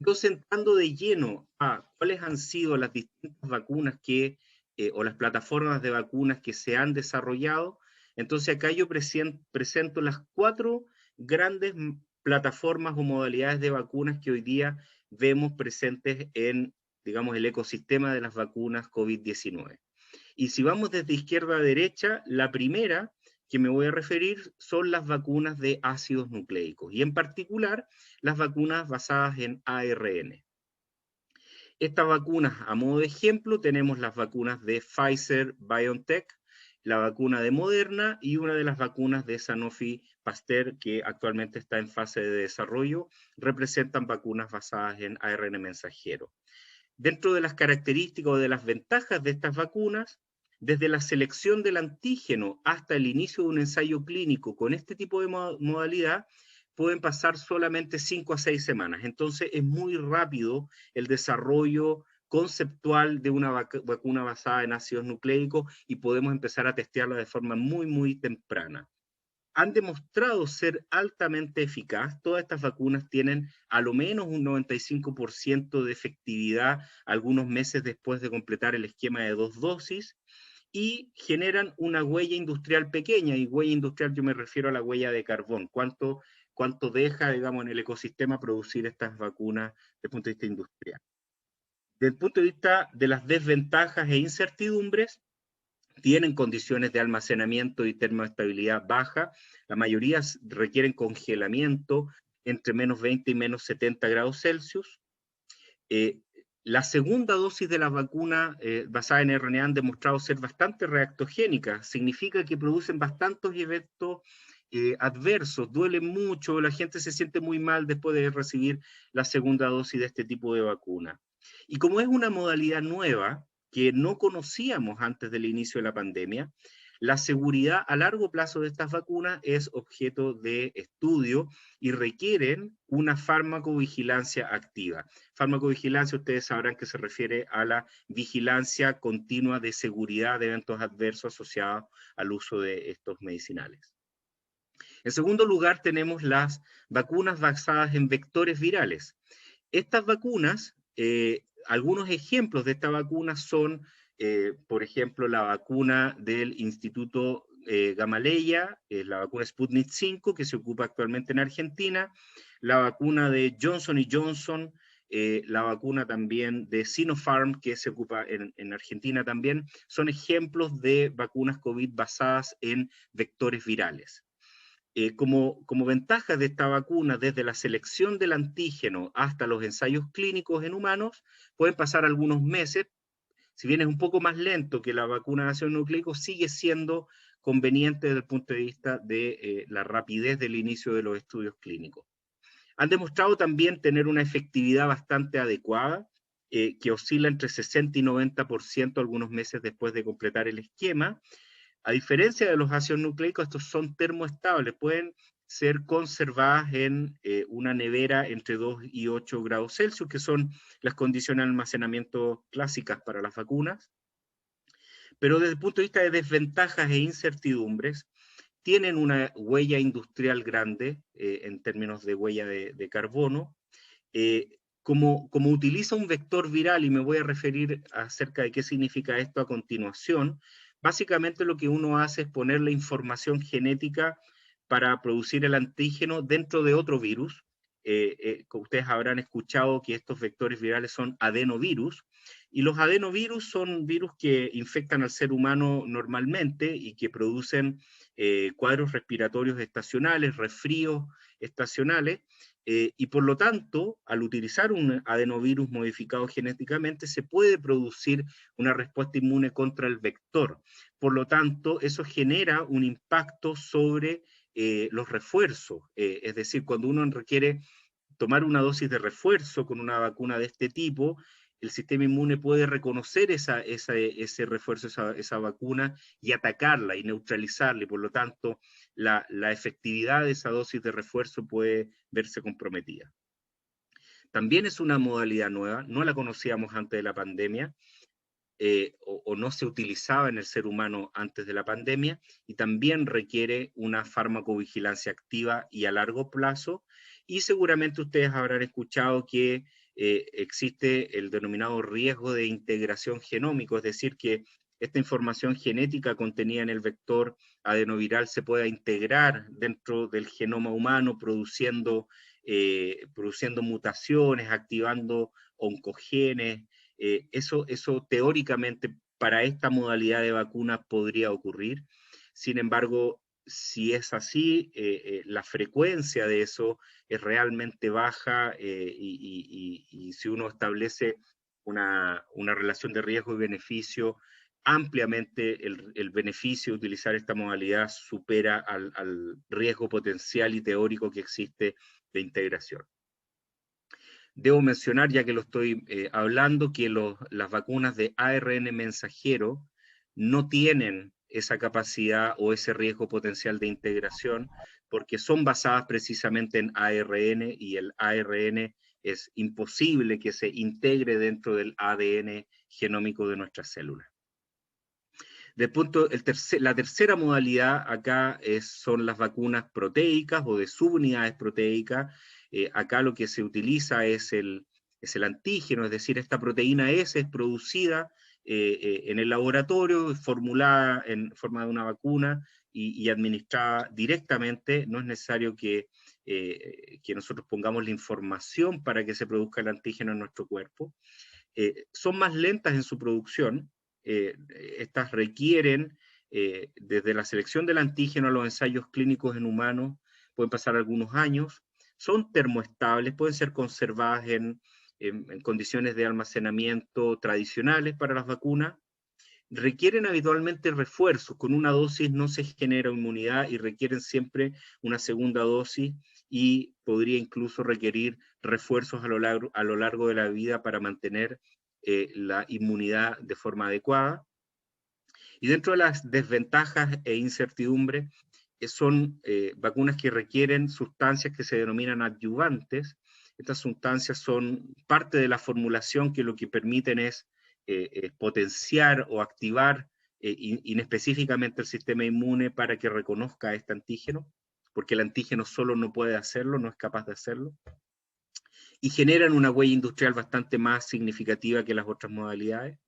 Entonces, entrando de lleno a cuáles han sido las distintas vacunas o las plataformas de vacunas que se han desarrollado, entonces acá yo presento las 4 grandes plataformas o modalidades de vacunas que hoy día vemos presentes en, digamos, el ecosistema de las vacunas COVID-19. Y si vamos desde izquierda a derecha, la primera que me voy a referir son las vacunas de ácidos nucleicos, y en particular las vacunas basadas en ARN. Estas vacunas, a modo de ejemplo, tenemos las vacunas de Pfizer-BioNTech, la vacuna de Moderna y una de las vacunas de Sanofi Pasteur, que actualmente está en fase de desarrollo, representan vacunas basadas en ARN mensajero. Dentro de las características o de las ventajas de estas vacunas, desde la selección del antígeno hasta el inicio de un ensayo clínico con este tipo de modalidad, pueden pasar solamente 5 a 6 semanas. Entonces es muy rápido el desarrollo conceptual de una vacuna basada en ácidos nucleicos y podemos empezar a testearla de forma muy temprana. Han demostrado ser altamente eficaz. Todas estas vacunas tienen a lo menos un 95% de efectividad algunos meses después de completar el esquema de 2 dosis, y generan una huella industrial pequeña, y huella industrial yo me refiero a la huella de carbón, cuánto deja, digamos, en el ecosistema producir estas vacunas desde el punto de vista industrial. Desde el punto de vista de las desventajas e incertidumbres, tienen condiciones de almacenamiento y termoestabilidad baja, la mayoría requieren congelamiento entre menos 20 y menos 70 grados Celsius. La segunda dosis de la vacuna basada en RNA han demostrado ser bastante reactogénicas, significa que producen bastantes eventos adversos, duelen mucho, la gente se siente muy mal después de recibir la segunda dosis de este tipo de vacuna. Y como es una modalidad nueva, que no conocíamos antes del inicio de la pandemia, la seguridad a largo plazo de estas vacunas es objeto de estudio y requieren una farmacovigilancia activa. Farmacovigilancia, ustedes sabrán que se refiere a la vigilancia continua de seguridad de eventos adversos asociados al uso de estos medicinales. En segundo lugar, tenemos las vacunas basadas en vectores virales. Estas vacunas, algunos ejemplos de esta vacuna son, por ejemplo, la vacuna del Instituto Gamaleya, la vacuna Sputnik 5, que se ocupa actualmente en Argentina, la vacuna de Johnson & Johnson, la vacuna también de Sinopharm, que se ocupa en Argentina también, son ejemplos de vacunas COVID basadas en vectores virales. Como ventaja de esta vacuna, desde la selección del antígeno hasta los ensayos clínicos en humanos, pueden pasar algunos meses. Si bien es un poco más lento que la vacuna de ácido nucleico, sigue siendo conveniente desde el punto de vista de la rapidez del inicio de los estudios clínicos. Han demostrado también tener una efectividad bastante adecuada, que oscila entre 60 y 90% algunos meses después de completar el esquema. A diferencia de los ácidos nucleicos, estos son termoestables, pueden ser conservadas en una nevera entre 2 y 8 grados Celsius, que son las condiciones de almacenamiento clásicas para las vacunas. Pero desde el punto de vista de desventajas e incertidumbres, tienen una huella industrial grande en términos de huella de carbono. Como utiliza un vector viral, y me voy a referir acerca de qué significa esto a continuación, básicamente lo que uno hace es poner la información genética para producir el antígeno dentro de otro virus. Ustedes habrán escuchado que estos vectores virales son adenovirus, y los adenovirus son virus que infectan al ser humano normalmente y que producen cuadros respiratorios estacionales, resfríos estacionales, y por lo tanto, al utilizar un adenovirus modificado genéticamente, se puede producir una respuesta inmune contra el vector. Por lo tanto, eso genera un impacto sobre los refuerzos. Es decir, cuando uno requiere tomar una dosis de refuerzo con una vacuna de este tipo, el sistema inmune puede reconocer ese refuerzo, esa vacuna, y atacarla y neutralizarla, y por lo tanto la efectividad de esa dosis de refuerzo puede verse comprometida. También es una modalidad nueva, no la conocíamos antes de la pandemia, o no se utilizaba en el ser humano antes de la pandemia, y también requiere una farmacovigilancia activa y a largo plazo, y seguramente ustedes habrán escuchado que existe el denominado riesgo de integración genómico, es decir, que esta información genética contenida en el vector adenoviral se pueda integrar dentro del genoma humano, produciendo mutaciones, activando oncogenes. Eso teóricamente para esta modalidad de vacuna podría ocurrir. Sin embargo, si es así, la frecuencia de eso es realmente baja, y si uno establece una relación de riesgo y beneficio, ampliamente el beneficio de utilizar esta modalidad supera al riesgo potencial y teórico que existe de integración. Debo mencionar, ya que lo estoy hablando, que las vacunas de ARN mensajero no tienen esa capacidad o ese riesgo potencial de integración, porque son basadas precisamente en ARN, y el ARN es imposible que se integre dentro del ADN genómico de nuestras células. La tercera modalidad acá son las vacunas proteicas o de subunidades proteicas. Acá lo que se utiliza es el antígeno, es decir, esta proteína S es producida en el laboratorio, formulada en forma de una vacuna y administrada directamente. No es necesario que nosotros pongamos la información para que se produzca el antígeno en nuestro cuerpo. Son más lentas en su producción, estas requieren, desde la selección del antígeno a los ensayos clínicos en humanos, pueden pasar algunos años, son termoestables, pueden ser conservadas en condiciones de almacenamiento tradicionales para las vacunas, requieren habitualmente refuerzos. Con una dosis no se genera inmunidad y requieren siempre una segunda dosis, y podría incluso requerir refuerzos a lo largo de la vida para mantener la inmunidad de forma adecuada. Y dentro de las desventajas e incertidumbres, son vacunas que requieren sustancias que se denominan adyuvantes. Estas sustancias son parte de la formulación que lo que permiten es potenciar o activar inespecíficamente el sistema inmune para que reconozca este antígeno, porque el antígeno solo no puede hacerlo, no es capaz de hacerlo, y generan una huella industrial bastante más significativa que las otras modalidades.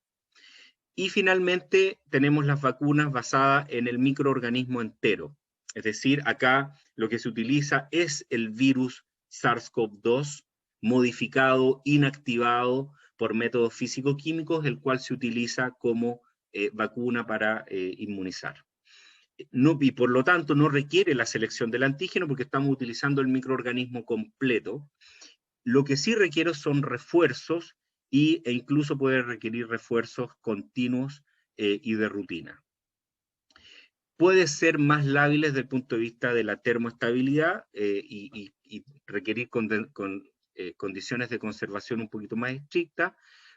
Y finalmente tenemos las vacunas basadas en el microorganismo entero, es decir, acá lo que se utiliza es el virus SARS-CoV-2 modificado, inactivado por métodos físico-químicos, el cual se utiliza como vacuna para inmunizar. No, y por lo tanto no requiere la selección del antígeno porque estamos utilizando el microorganismo completo. Lo que sí requiere son refuerzos e incluso puede requerir refuerzos continuos y de rutina. Puede ser más lábil desde el punto de vista de la termoestabilidad y requerir condiciones de conservación un poquito más estrictas.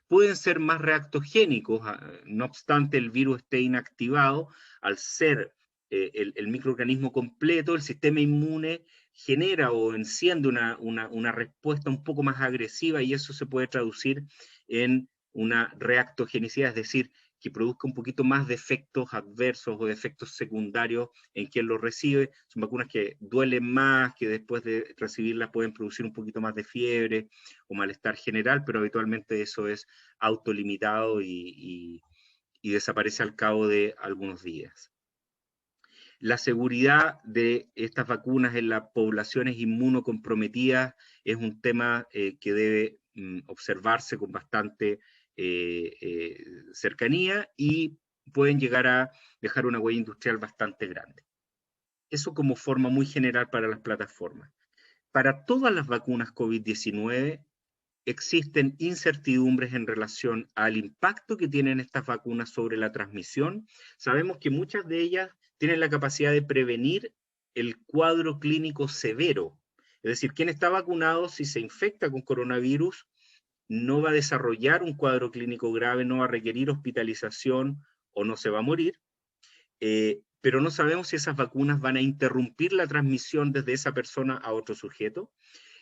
Pueden ser más reactogénicos, no obstante el virus esté inactivado. Al ser el microorganismo completo, el sistema inmune genera o enciende una respuesta un poco más agresiva, y eso se puede traducir en una reactogenicidad, es decir, que produzca un poquito más de efectos adversos o de efectos secundarios en quien los recibe. Son vacunas que duelen más, que después de recibirlas pueden producir un poquito más de fiebre o malestar general, pero habitualmente eso es autolimitado y desaparece al cabo de algunos días. La seguridad de estas vacunas en las poblaciones inmunocomprometidas es un tema que debe observarse con bastante cercanía, y pueden llegar a dejar una huella industrial bastante grande. Eso como forma muy general para las plataformas. Para todas las vacunas COVID-19 existen incertidumbres en relación al impacto que tienen estas vacunas sobre la transmisión. Sabemos que muchas de ellas tienen la capacidad de prevenir el cuadro clínico severo. Es decir, quien está vacunado, si se infecta con coronavirus, no va a desarrollar un cuadro clínico grave, no va a requerir hospitalización o no se va a morir, pero no sabemos si esas vacunas van a interrumpir la transmisión desde esa persona a otro sujeto,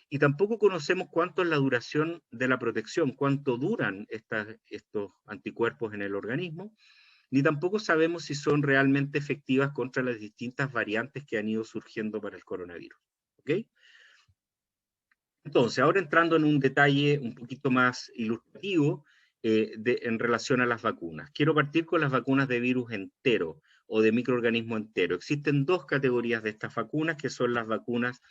y tampoco conocemos cuánto es la duración de la protección, cuánto duran estos anticuerpos en el organismo, ni tampoco sabemos si son realmente efectivas contra las distintas variantes que han ido surgiendo para el coronavirus. ¿Ok? Entonces, ahora entrando en un detalle un poquito más ilustrativo en relación a las vacunas. Quiero partir con las vacunas de virus entero o de microorganismo entero. Existen dos categorías de estas vacunas, que son las vacunas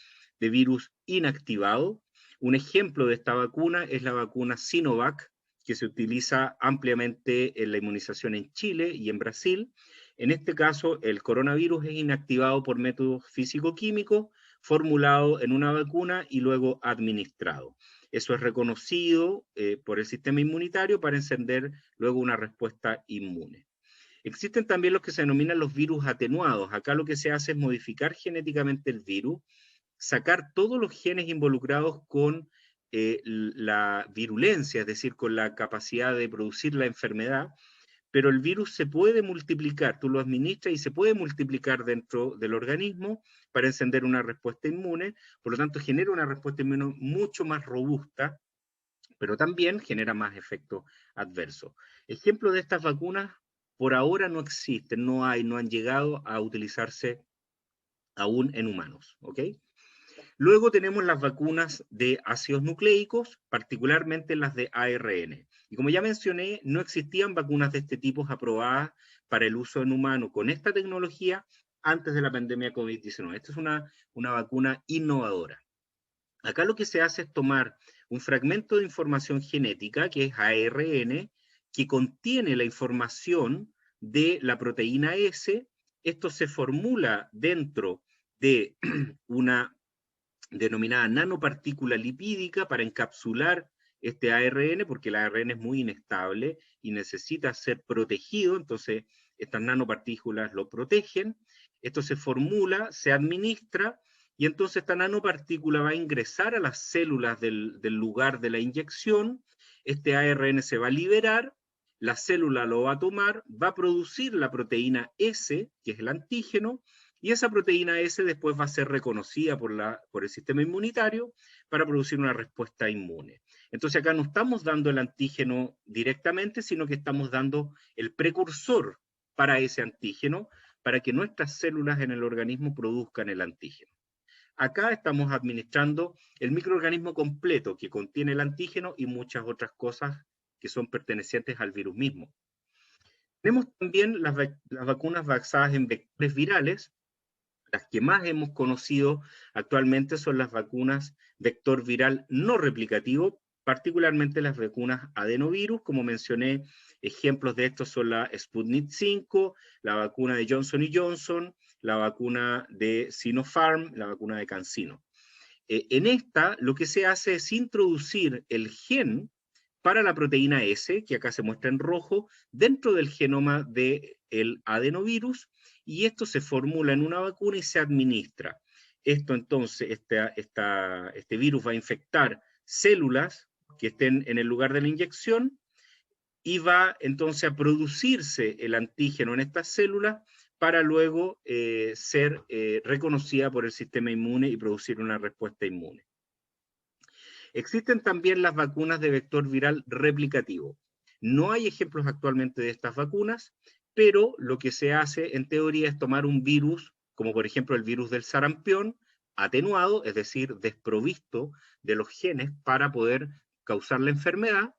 de virus inactivado. Un ejemplo de esta vacuna es la vacuna Sinovac, que se utiliza ampliamente en la inmunización en Chile y en Brasil. En este caso, el coronavirus es inactivado por métodos físico-químicos, formulado en una vacuna y luego administrado. Eso es reconocido por el sistema inmunitario para encender luego una respuesta inmune. Existen también los que se denominan los virus atenuados. Acá lo que se hace es modificar genéticamente el virus, sacar todos los genes involucrados con la virulencia, es decir, con la capacidad de producir la enfermedad, pero el virus se puede multiplicar, tú lo administras y se puede multiplicar dentro del organismo para encender una respuesta inmune, por lo tanto genera una respuesta inmune mucho más robusta, pero también genera más efectos adversos. Ejemplos de estas vacunas por ahora no existen, no han llegado a utilizarse aún en humanos, ¿ok? Luego tenemos las vacunas de ácidos nucleicos, particularmente las de ARN. Y como ya mencioné, no existían vacunas de este tipo aprobadas para el uso en humano con esta tecnología antes de la pandemia COVID-19. Esta es una vacuna innovadora. Acá lo que se hace es tomar un fragmento de información genética, que es ARN, que contiene la información de la proteína S. Esto se formula dentro de una denominada nanopartícula lipídica para encapsular este ARN, porque el ARN es muy inestable y necesita ser protegido, entonces estas nanopartículas lo protegen. Esto se formula, se administra, y entonces esta nanopartícula va a ingresar a las células del lugar de la inyección. Este ARN se va a liberar, la célula lo va a tomar, va a producir la proteína S, que es el antígeno, y esa proteína S después va a ser reconocida por el sistema inmunitario para producir una respuesta inmune. Entonces acá no estamos dando el antígeno directamente, sino que estamos dando el precursor para ese antígeno, para que nuestras células en el organismo produzcan el antígeno. Acá estamos administrando el microorganismo completo que contiene el antígeno y muchas otras cosas que son pertenecientes al virus mismo. Tenemos también las vacunas basadas en vectores virales. Las que más hemos conocido actualmente son las vacunas vector viral no replicativo, particularmente las vacunas adenovirus. Como mencioné, ejemplos de estos son la Sputnik 5, la vacuna de Johnson & Johnson, la vacuna de Sinopharm, la vacuna de CanSino. En esta, lo que se hace es introducir el gen para la proteína S, que acá se muestra en rojo, dentro del genoma del adenovirus, y esto se formula en una vacuna y se administra. Esto entonces, este virus va a infectar células que estén en el lugar de la inyección, y va entonces a producirse el antígeno en estas células para luego ser reconocida por el sistema inmune y producir una respuesta inmune. Existen también las vacunas de vector viral replicativo. No hay ejemplos actualmente de estas vacunas, pero lo que se hace en teoría es tomar un virus, como por ejemplo el virus del sarampión, atenuado, es decir, desprovisto de los genes para poder causar la enfermedad,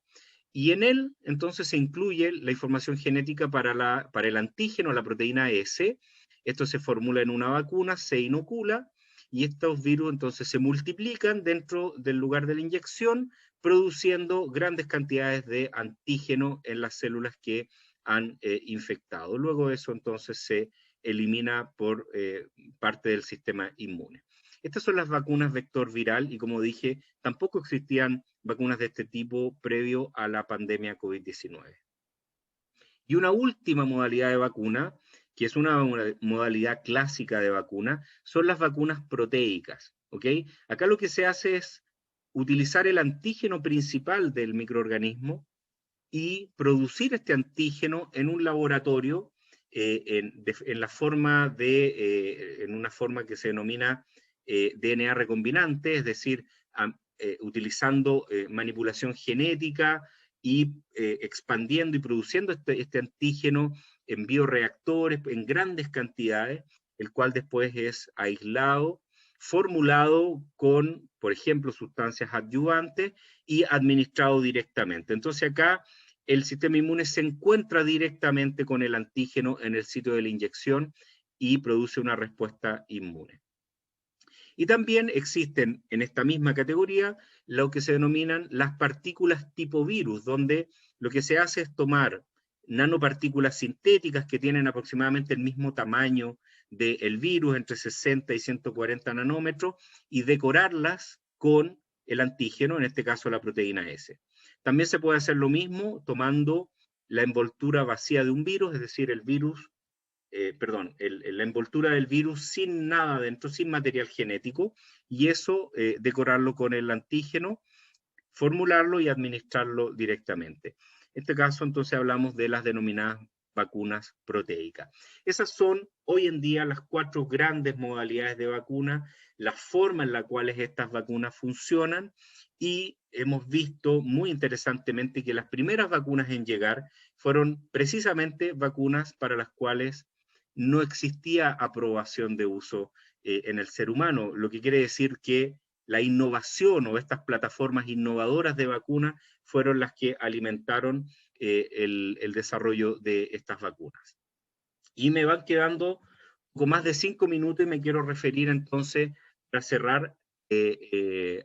y en él entonces se incluye la información genética para el antígeno, la proteína S. Esto se formula en una vacuna, se inocula, y estos virus entonces se multiplican dentro del lugar de la inyección, produciendo grandes cantidades de antígeno en las células que han infectado. Luego eso entonces se elimina por parte del sistema inmune. Estas son las vacunas vector viral, y como dije, tampoco existían vacunas de este tipo previo a la pandemia COVID-19. Y una última modalidad de vacuna, que es una modalidad clásica de vacuna, son las vacunas proteicas, ¿ok? Acá lo que se hace es utilizar el antígeno principal del microorganismo y producir este antígeno en un laboratorio en una forma que se denomina DNA recombinante, es decir, utilizando manipulación genética y expandiendo y produciendo este antígeno en bioreactores en grandes cantidades, el cual después es aislado, formulado con, por ejemplo, sustancias adyuvantes y administrado directamente. Entonces acá el sistema inmune se encuentra directamente con el antígeno en el sitio de la inyección y produce una respuesta inmune. Y también existen en esta misma categoría lo que se denominan las partículas tipo virus, donde lo que se hace es tomar nanopartículas sintéticas que tienen aproximadamente el mismo tamaño del virus, entre 60 y 140 nanómetros, y decorarlas con el antígeno, en este caso la proteína S. También se puede hacer lo mismo tomando la envoltura vacía de un virus, es decir, el virus, la envoltura del virus sin nada dentro, sin material genético, y eso decorarlo con el antígeno, formularlo y administrarlo directamente. En este caso, entonces, hablamos de las denominadas vacunas proteicas. Esas son, hoy en día, las 4 grandes modalidades de vacuna, la forma en la cual estas vacunas funcionan, y hemos visto muy interesantemente que las primeras vacunas en llegar fueron precisamente vacunas para las cuales no existía aprobación de uso en el ser humano, lo que quiere decir que la innovación o estas plataformas innovadoras de vacunas fueron las que alimentaron el desarrollo de estas vacunas. Y me van quedando con más de 5 minutos y me quiero referir entonces, para cerrar,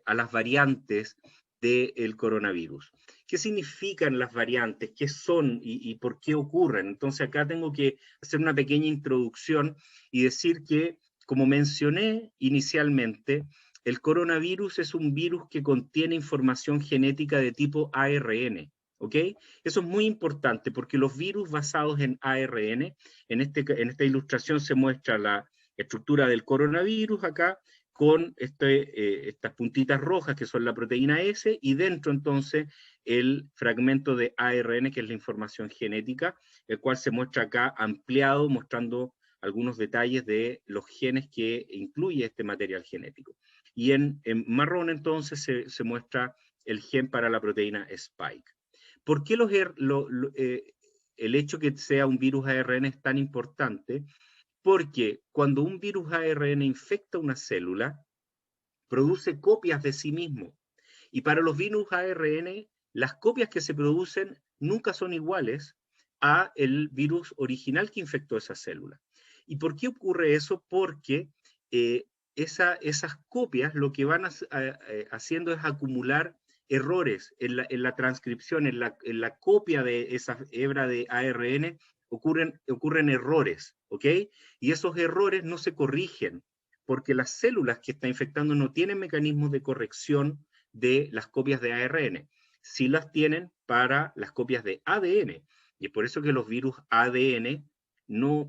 a las variantes del coronavirus. ¿Qué significan las variantes? ¿Qué son y por qué ocurren? Entonces acá tengo que hacer una pequeña introducción y decir que, como mencioné inicialmente, el coronavirus es un virus que contiene información genética de tipo ARN, ¿ok? Eso es muy importante porque los virus basados en ARN, en esta ilustración se muestra la estructura del coronavirus acá, con estas puntitas rojas que son la proteína S, y dentro entonces el fragmento de ARN, que es la información genética, el cual se muestra acá ampliado, mostrando algunos detalles de los genes que incluye este material genético. Y en marrón entonces se muestra el gen para la proteína Spike. ¿Por qué el hecho que sea un virus ARN es tan importante? Porque cuando un virus ARN infecta una célula, produce copias de sí mismo. Y para los virus ARN, las copias que se producen nunca son iguales a el virus original que infectó esa célula. ¿Y por qué ocurre eso? Porque esas copias lo que van haciendo es acumular errores en la transcripción, en la copia de esa hebra de ARN, ocurren errores, ¿ok? Y esos errores no se corrigen, porque las células que está infectando no tienen mecanismos de corrección de las copias de ARN. Sí las tienen para las copias de ADN. Y es por eso que los virus ADN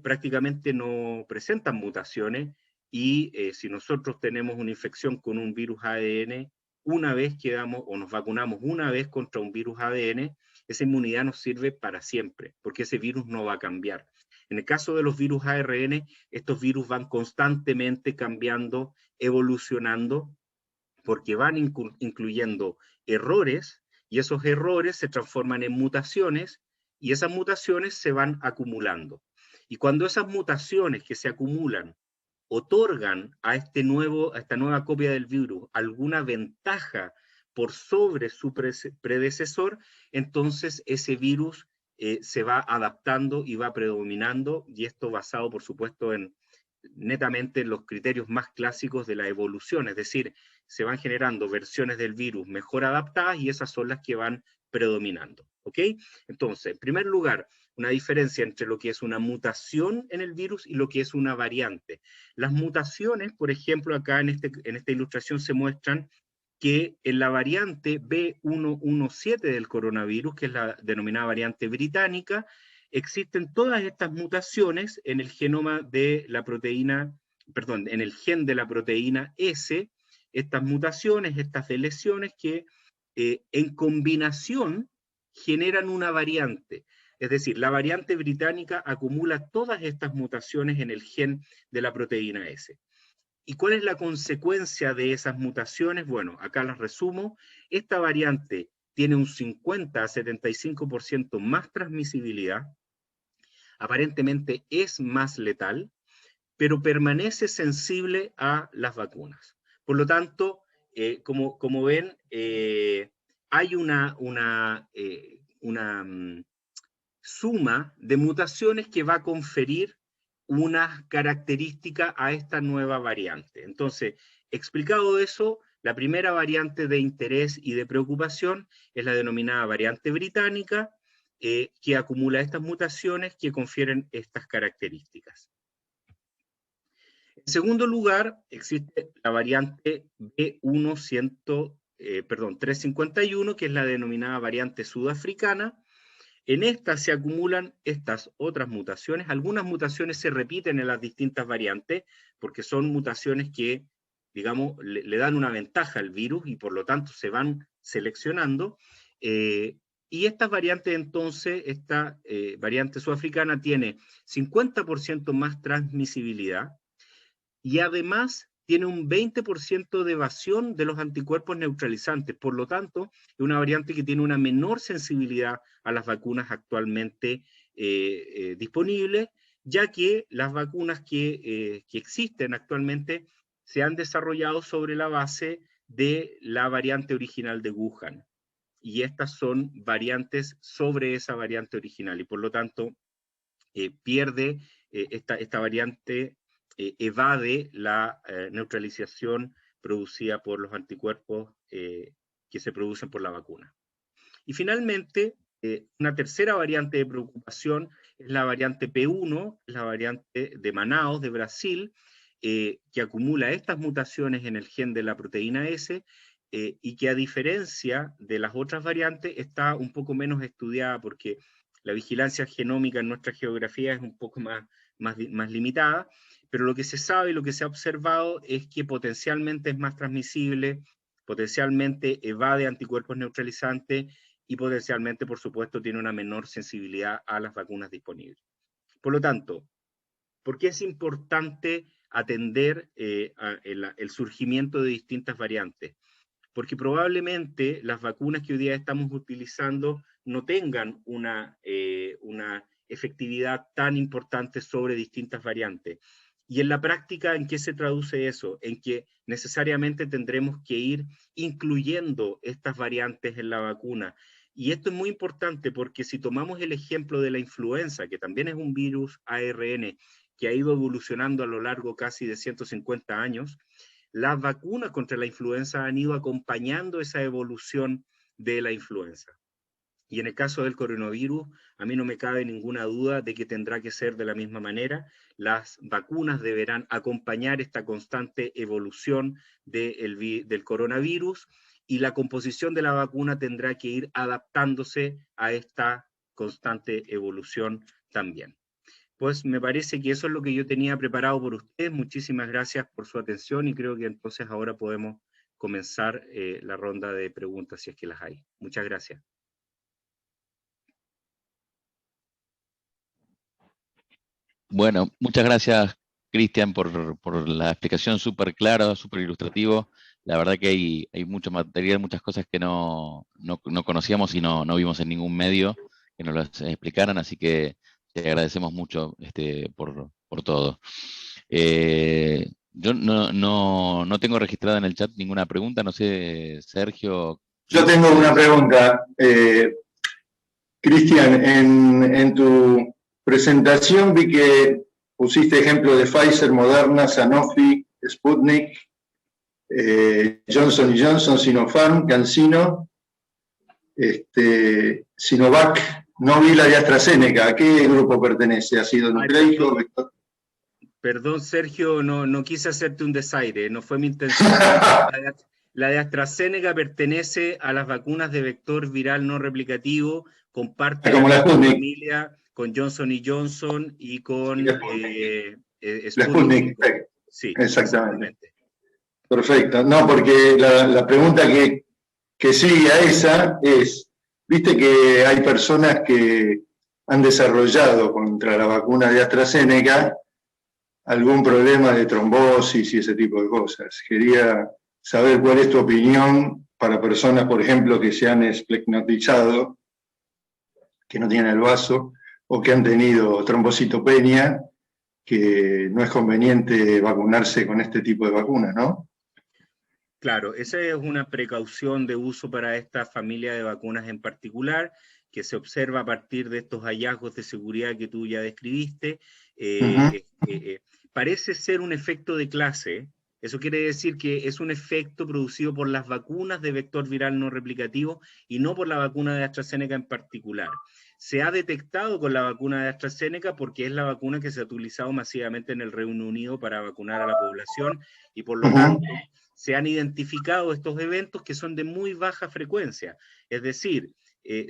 prácticamente no presentan mutaciones, y si nosotros tenemos una infección con un virus ADN, una vez o nos vacunamos una vez contra un virus ADN, esa inmunidad nos sirve para siempre, porque ese virus no va a cambiar. En el caso de los virus ARN, estos virus van constantemente cambiando, evolucionando, porque van incluyendo errores, y esos errores se transforman en mutaciones, y esas mutaciones se van acumulando. Y cuando esas mutaciones que se acumulan otorgan a esta nueva copia del virus alguna ventaja por sobre su predecesor, entonces ese virus se va adaptando y va predominando, y esto basado, por supuesto, netamente en los criterios más clásicos de la evolución, es decir, se van generando versiones del virus mejor adaptadas y esas son las que van predominando, ¿ok? Entonces, en primer lugar, una diferencia entre lo que es una mutación en el virus y lo que es una variante. Las mutaciones, por ejemplo, acá en esta ilustración se muestran que en la variante B117 del coronavirus, que es la denominada variante británica, existen todas estas mutaciones en el genoma de la proteína, perdón, en el gen de la proteína S, estas mutaciones, estas deleciones que en combinación generan una variante. Es decir, la variante británica acumula todas estas mutaciones en el gen de la proteína S. ¿Y cuál es la consecuencia de esas mutaciones? Bueno, acá las resumo. Esta variante tiene un 50 a 75% más transmisibilidad, aparentemente es más letal, pero permanece sensible a las vacunas. Por lo tanto, como ven, hay una suma de mutaciones que va a conferir una característica a esta nueva variante. Entonces, explicado eso, la primera variante de interés y de preocupación es la denominada variante británica, que acumula estas mutaciones que confieren estas características. En segundo lugar, existe la variante B1351, que es la denominada variante sudafricana. En esta se acumulan estas otras mutaciones. Algunas mutaciones se repiten en las distintas variantes, porque son mutaciones que, digamos, le dan una ventaja al virus y por lo tanto se van seleccionando. Y estas variantes entonces, esta variante sudafricana tiene 50% más transmisibilidad, y además tiene un 20% de evasión de los anticuerpos neutralizantes. Por lo tanto, es una variante que tiene una menor sensibilidad a las vacunas actualmente disponibles, ya que las vacunas que existen actualmente se han desarrollado sobre la base de la variante original de Wuhan. Y estas son variantes sobre esa variante original, y por lo tanto pierde esta variante, evade la neutralización producida por los anticuerpos que que se producen por la vacuna. Y finalmente, una tercera variante de preocupación es la variante P1, la variante de Manaus, de Brasil, que acumula estas mutaciones en el gen de la proteína S, y que a diferencia de las otras variantes está un poco menos estudiada porque la vigilancia genómica en nuestra geografía es un poco más limitada, pero lo que se sabe y lo que se ha observado es que potencialmente es más transmisible, potencialmente evade anticuerpos neutralizantes y potencialmente, por supuesto, tiene una menor sensibilidad a las vacunas disponibles. Por lo tanto, ¿por qué es importante atender el surgimiento de distintas variantes? Porque probablemente las vacunas que hoy día estamos utilizando no tengan una efectividad tan importante sobre distintas variantes. Y en la práctica, ¿en qué se traduce eso? En que necesariamente tendremos que ir incluyendo estas variantes en la vacuna. Y esto es muy importante porque si tomamos el ejemplo de la influenza, que también es un virus ARN que ha ido evolucionando a lo largo casi de 150 años, las vacunas contra la influenza han ido acompañando esa evolución de la influenza. Y en el caso del coronavirus, a mí no me cabe ninguna duda de que tendrá que ser de la misma manera. Las vacunas deberán acompañar esta constante evolución del coronavirus, y la composición de la vacuna tendrá que ir adaptándose a esta constante evolución también. Pues me parece que eso es lo que yo tenía preparado por ustedes. Muchísimas gracias por su atención y creo que entonces ahora podemos comenzar la ronda de preguntas si es que las hay. Muchas gracias. Bueno, muchas gracias, Cristian, por la explicación súper clara, súper ilustrativo. La verdad que hay mucho material, muchas cosas que no conocíamos y no vimos en ningún medio que nos las explicaran, así que te agradecemos mucho por todo. Yo no tengo registrada en el chat ninguna pregunta, no sé, Sergio. Yo tengo una pregunta. Cristian, en tu presentación vi que pusiste ejemplo de Pfizer, Moderna, Sanofi, Sputnik, Johnson & Johnson, Sinopharm, CanSino, Sinovac. No vi la de AstraZeneca. ¿A qué grupo pertenece? ¿Ha sido nucleico? Perdón, Sergio, no quise hacerte un desaire, no fue mi intención. La de AstraZeneca pertenece a las vacunas de vector viral no replicativo, comparte la familia con Johnson & Johnson y con Sputnik. Sí, exactamente. Perfecto. No, porque la pregunta que sigue a esa es, viste que hay personas que han desarrollado contra la vacuna de AstraZeneca algún problema de trombosis y ese tipo de cosas. Quería saber cuál es tu opinión para personas, por ejemplo, que se han esplecnotizado, que no tienen el vaso, o que han tenido trombocitopenia, que no es conveniente vacunarse con este tipo de vacunas, ¿no? Claro, esa es una precaución de uso para esta familia de vacunas en particular, que se observa a partir de estos hallazgos de seguridad que tú ya describiste. Parece ser un efecto de clase. Eso quiere decir que es un efecto producido por las vacunas de vector viral no replicativo y no por la vacuna de AstraZeneca en particular. Se ha detectado con la vacuna de AstraZeneca porque es la vacuna que se ha utilizado masivamente en el Reino Unido para vacunar a la población y por lo tanto se han identificado estos eventos que son de muy baja frecuencia. Es decir,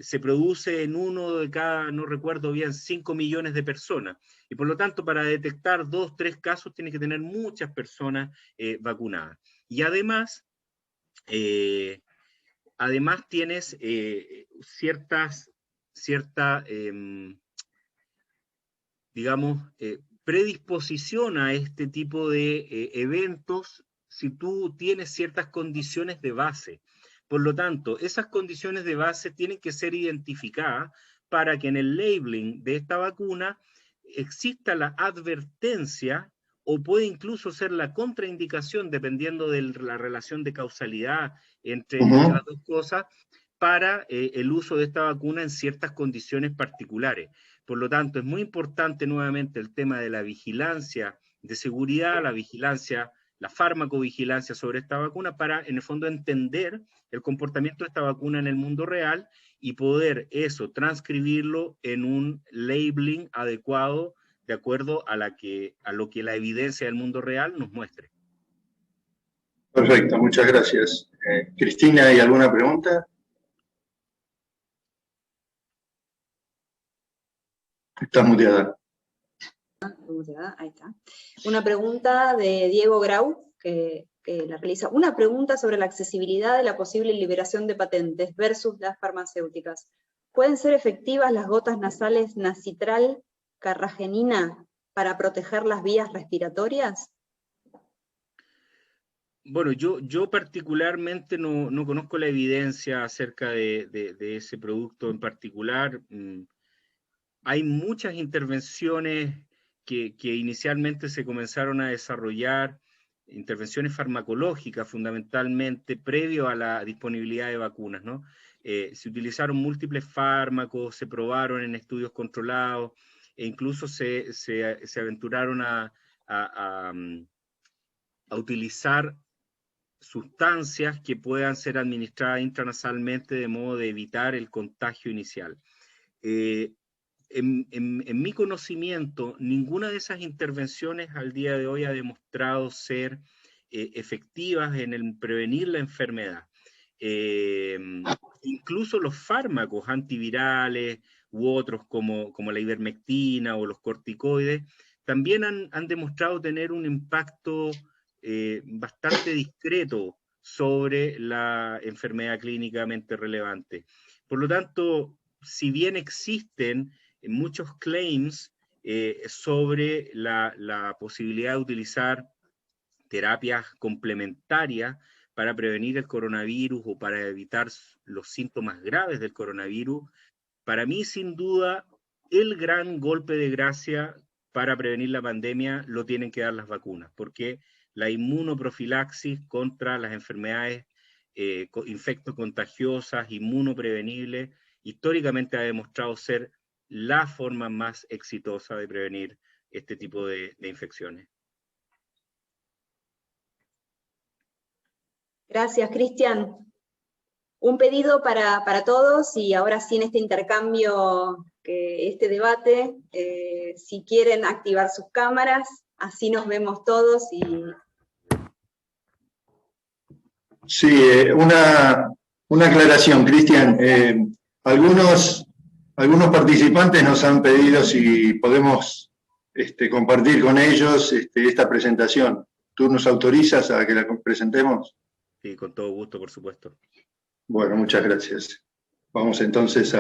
se produce en uno de cada, no recuerdo bien, 5 millones de personas. Y por lo tanto, para detectar 2, 3 casos, tiene que tener muchas personas vacunadas. Y además tienes cierta predisposición a este tipo de eventos si tú tienes ciertas condiciones de base. Por lo tanto, esas condiciones de base tienen que ser identificadas para que en el labeling de esta vacuna exista la advertencia o puede incluso ser la contraindicación, dependiendo de la relación de causalidad entre las dos cosas, para el uso de esta vacuna en ciertas condiciones particulares. Por lo tanto, es muy importante nuevamente el tema de la vigilancia de seguridad, la vigilancia, la farmacovigilancia sobre esta vacuna para, en el fondo, entender el comportamiento de esta vacuna en el mundo real y poder eso, transcribirlo en un labeling adecuado de acuerdo a lo que la evidencia del mundo real nos muestre. Perfecto, muchas gracias. Cristina, ¿hay alguna pregunta? Está muteada. Ahí está. Una pregunta de Diego Grau, que la realiza. Una pregunta sobre la accesibilidad de la posible liberación de patentes versus las farmacéuticas. ¿Pueden ser efectivas las gotas nasales nacitral carragenina para proteger las vías respiratorias? Bueno, yo particularmente no conozco la evidencia acerca de ese producto en particular. Hay muchas intervenciones que inicialmente se comenzaron a desarrollar, intervenciones farmacológicas fundamentalmente, previo a la disponibilidad de vacunas, ¿no? Se utilizaron múltiples fármacos, se probaron en estudios controlados, e incluso se aventuraron a utilizar sustancias que puedan ser administradas intranasalmente de modo de evitar el contagio inicial. En mi conocimiento, ninguna de esas intervenciones al día de hoy ha demostrado ser efectivas en el prevenir la enfermedad. Incluso los fármacos antivirales u otros como la ivermectina o los corticoides también han demostrado tener un impacto bastante discreto sobre la enfermedad clínicamente relevante. Por lo tanto, si bien existen muchos claims sobre la posibilidad de utilizar terapias complementarias para prevenir el coronavirus o para evitar los síntomas graves del coronavirus, para mí, sin duda, el gran golpe de gracia para prevenir la pandemia lo tienen que dar las vacunas, porque la inmunoprofilaxis contra las enfermedades infectocontagiosas, inmunoprevenibles, históricamente ha demostrado ser la forma más exitosa de prevenir este tipo de infecciones. Gracias, Cristian. Un pedido para todos, y ahora sí en este intercambio, este debate, si quieren activar sus cámaras, así nos vemos todos. Sí, una aclaración, Cristian. Algunos participantes nos han pedido si podemos compartir con ellos esta presentación. ¿Tú nos autorizas a que la presentemos? Sí, con todo gusto, por supuesto. Bueno, muchas gracias. Vamos entonces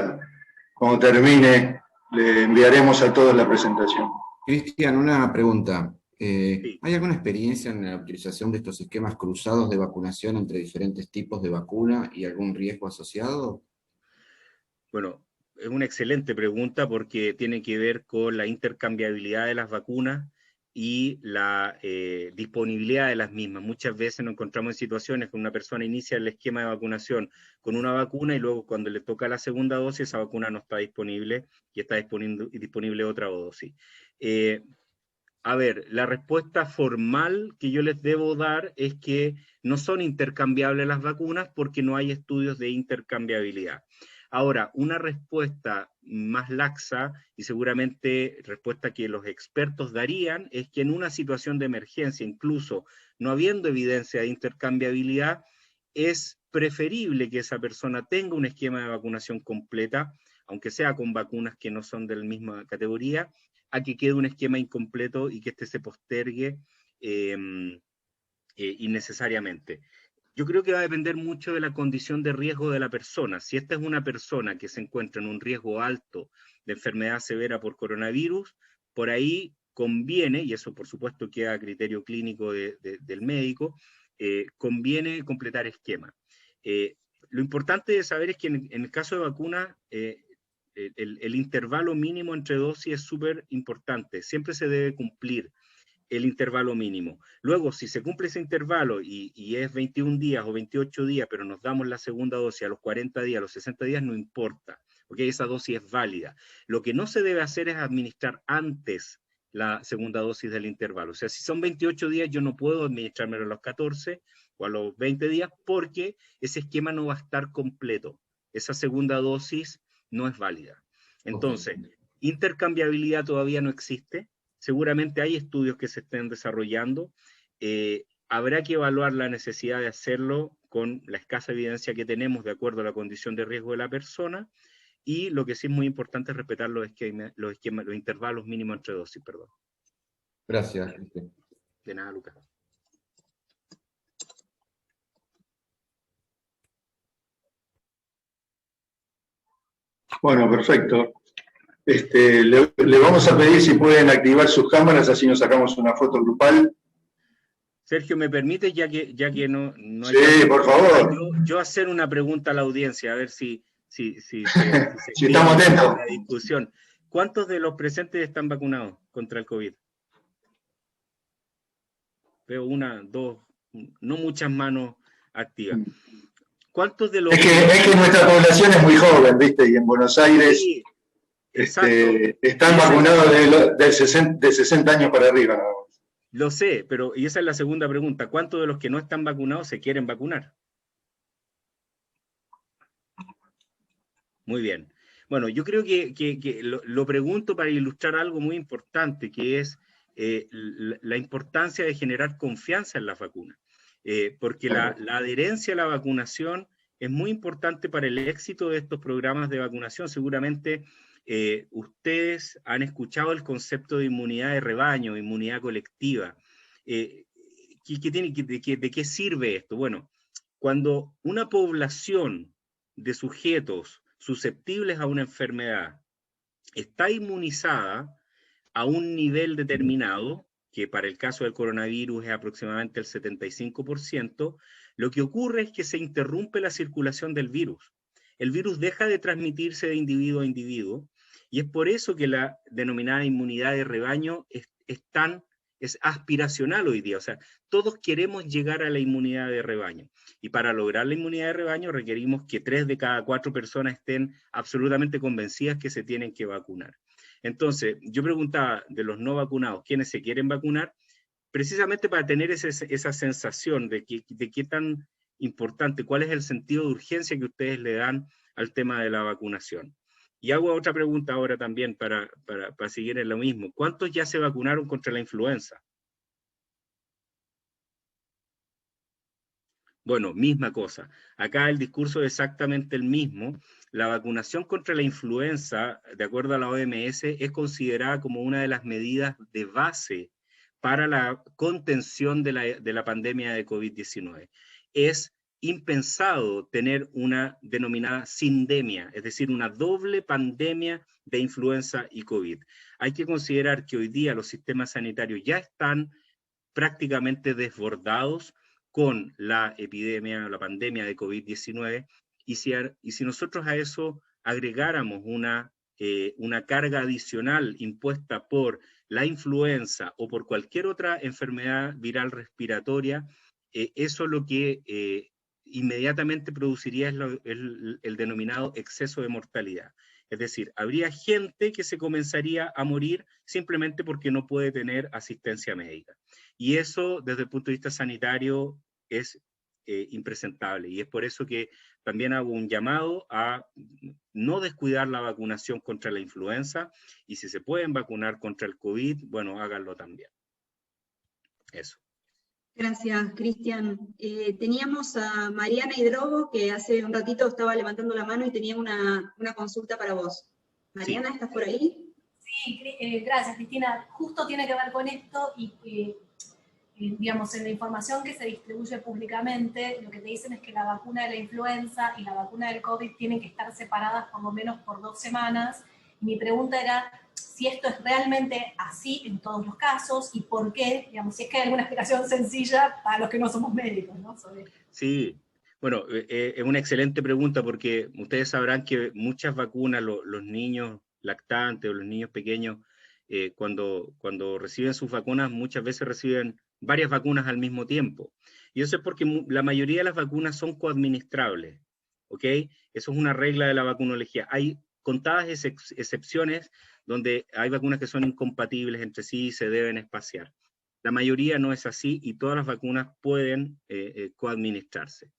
cuando termine, le enviaremos a todos la presentación. Cristian, una pregunta. Sí. ¿Hay alguna experiencia en la utilización de estos esquemas cruzados de vacunación entre diferentes tipos de vacuna y algún riesgo asociado? Bueno, es una excelente pregunta porque tiene que ver con la intercambiabilidad de las vacunas y la disponibilidad de las mismas. Muchas veces nos encontramos en situaciones que una persona inicia el esquema de vacunación con una vacuna y luego cuando le toca la segunda dosis, esa vacuna no está disponible y está disponible otra dosis. A ver, la respuesta formal que yo les debo dar es que no son intercambiables las vacunas porque no hay estudios de intercambiabilidad. Ahora, una respuesta más laxa, y seguramente respuesta que los expertos darían, es que en una situación de emergencia, incluso no habiendo evidencia de intercambiabilidad, es preferible que esa persona tenga un esquema de vacunación completa, aunque sea con vacunas que no son de la misma categoría, a que quede un esquema incompleto y que este se postergue innecesariamente. Yo creo que va a depender mucho de la condición de riesgo de la persona. Si esta es una persona que se encuentra en un riesgo alto de enfermedad severa por coronavirus, por ahí conviene, y eso por supuesto queda a criterio clínico del médico, conviene completar esquema. Lo importante de saber es que en el caso de vacuna, el intervalo mínimo entre dosis es súper importante. Siempre se debe cumplir el intervalo mínimo. Luego, si se cumple ese intervalo y es 21 días o 28 días, pero nos damos la segunda dosis a los 40 días, a los 60 días, no importa, porque esa dosis es válida. Lo que no se debe hacer es administrar antes la segunda dosis del intervalo. O sea, si son 28 días, yo no puedo administrármelo a los 14 o a los 20 días, porque ese esquema no va a estar completo. Esa segunda dosis no es válida. Entonces, intercambiabilidad todavía no existe. Seguramente hay estudios que se estén desarrollando. Habrá que evaluar la necesidad de hacerlo con la escasa evidencia que tenemos de acuerdo a la condición de riesgo de la persona, y lo que sí es muy importante es respetar los intervalos mínimos entre dosis, perdón. Gracias. De nada, Lucas. Bueno, perfecto. Le vamos a pedir si pueden activar sus cámaras, así nos sacamos una foto grupal. Sergio, ¿me permite, ya que no sí, hay... por favor. Yo hacer una pregunta a la audiencia, a ver si si estamos atentos. La discusión. ¿Cuántos de los presentes están vacunados contra el COVID? Veo una, dos, no muchas manos activas. ¿Cuántos de los... Es que nuestra población es muy joven, ¿viste? Y en Buenos Aires sí, están vacunados de 60 años para arriba. Lo sé, pero y esa es la segunda pregunta. ¿Cuántos de los que no están vacunados se quieren vacunar? Muy bien. Bueno, yo creo que lo pregunto para ilustrar algo muy importante, que es la importancia de generar confianza en la vacuna. Porque la adherencia a la vacunación es muy importante para el éxito de estos programas de vacunación. Seguramente ustedes han escuchado el concepto de inmunidad de rebaño, inmunidad colectiva. ¿De qué sirve esto? Bueno, cuando una población de sujetos susceptibles a una enfermedad está inmunizada a un nivel determinado, que para el caso del coronavirus es aproximadamente el 75%, lo que ocurre es que se interrumpe la circulación del virus. El virus deja de transmitirse de individuo a individuo, y es por eso que la denominada inmunidad de rebaño es aspiracional hoy día. O sea, todos queremos llegar a la inmunidad de rebaño. Y para lograr la inmunidad de rebaño requerimos que 3 de cada 4 personas estén absolutamente convencidas que se tienen que vacunar. Entonces, yo preguntaba de los no vacunados, ¿quiénes se quieren vacunar? Precisamente para tener esa sensación de qué tan importante, cuál es el sentido de urgencia que ustedes le dan al tema de la vacunación. Y hago otra pregunta ahora también para seguir en lo mismo. ¿Cuántos ya se vacunaron contra la influenza? Bueno, misma cosa. Acá el discurso es exactamente el mismo. La vacunación contra la influenza, de acuerdo a la OMS, es considerada como una de las medidas de base para la contención de la pandemia de COVID-19. Es impensado tener una denominada sindemia, es decir, una doble pandemia de influenza y COVID. Hay que considerar que hoy día los sistemas sanitarios ya están prácticamente desbordados con la epidemia, la pandemia de COVID-19, y si nosotros a eso agregáramos una carga adicional impuesta por la influenza o por cualquier otra enfermedad viral respiratoria, eso lo que inmediatamente produciría es el denominado exceso de mortalidad. Es decir, habría gente que se comenzaría a morir simplemente porque no puede tener asistencia médica. Y eso, desde el punto de vista sanitario, es impresentable. Y es por eso que también hago un llamado a no descuidar la vacunación contra la influenza, y si se pueden vacunar contra el COVID, bueno, háganlo también. Eso. Gracias, Cristian. Teníamos a Mariana Hidrogo, que hace un ratito estaba levantando la mano y tenía una consulta para vos. Mariana, sí. ¿Estás por ahí? Sí, gracias, Cristina. Justo tiene que ver con esto y digamos, en la información que se distribuye públicamente, lo que te dicen es que la vacuna de la influenza y la vacuna del COVID tienen que estar separadas por lo menos por 2 semanas. Y mi pregunta era si esto es realmente así en todos los casos y por qué, digamos, si es que hay alguna explicación sencilla para los que no somos médicos, ¿no? Sí, bueno, es una excelente pregunta, porque ustedes sabrán que muchas vacunas, los niños lactantes o los niños pequeños, cuando reciben sus vacunas, muchas veces reciben varias vacunas al mismo tiempo. Y eso es porque la mayoría de las vacunas son coadministrables, ¿ok? Eso es una regla de la vacunología. Hay contadas excepciones donde hay vacunas que son incompatibles entre sí y se deben espaciar. La mayoría no es así y todas las vacunas pueden coadministrarse.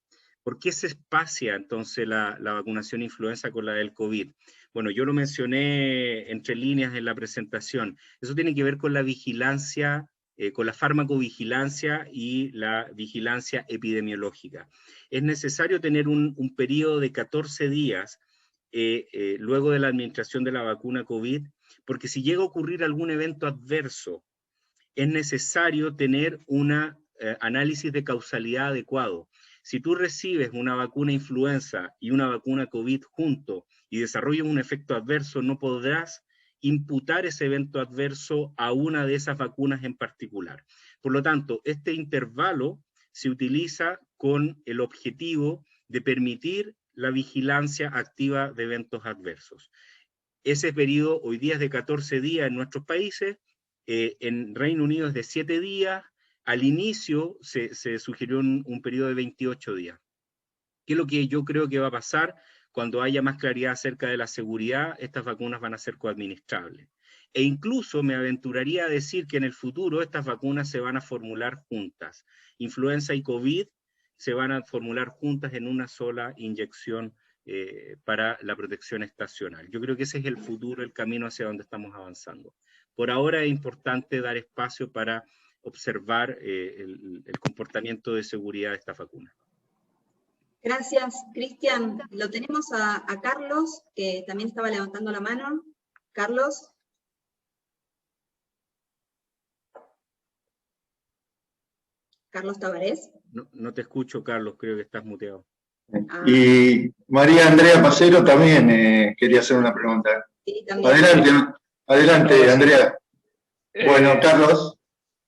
¿Por qué se espacia entonces la vacunación influenza con la del COVID? Bueno, yo lo mencioné entre líneas en la presentación. Eso tiene que ver con la vigilancia, con la farmacovigilancia y la vigilancia epidemiológica. Es necesario tener un periodo de 14 días luego de la administración de la vacuna COVID, porque si llega a ocurrir algún evento adverso, es necesario tener un análisis de causalidad adecuado. Si tú recibes una vacuna influenza y una vacuna COVID junto y desarrollas un efecto adverso, no podrás imputar ese evento adverso a una de esas vacunas en particular. Por lo tanto, este intervalo se utiliza con el objetivo de permitir la vigilancia activa de eventos adversos. Ese periodo hoy día es de 14 días en nuestros países, en Reino Unido es de 7 días, al inicio se sugirió un periodo de 28 días. ¿Qué es lo que yo creo que va a pasar? Cuando haya más claridad acerca de la seguridad, estas vacunas van a ser coadministrables. E incluso me aventuraría a decir que en el futuro estas vacunas se van a formular juntas. Influenza y COVID se van a formular juntas en una sola inyección para la protección estacional. Yo creo que ese es el futuro, el camino hacia donde estamos avanzando. Por ahora es importante dar espacio para observar el comportamiento de seguridad de esta vacuna. Gracias, Cristian. Lo tenemos a Carlos, que también estaba levantando la mano. Carlos. Carlos Tavares. No te escucho, Carlos, creo que estás muteado. Y María Andrea Pacero también quería hacer una pregunta. Sí, también. Adelante, Andrea. Bueno, Carlos.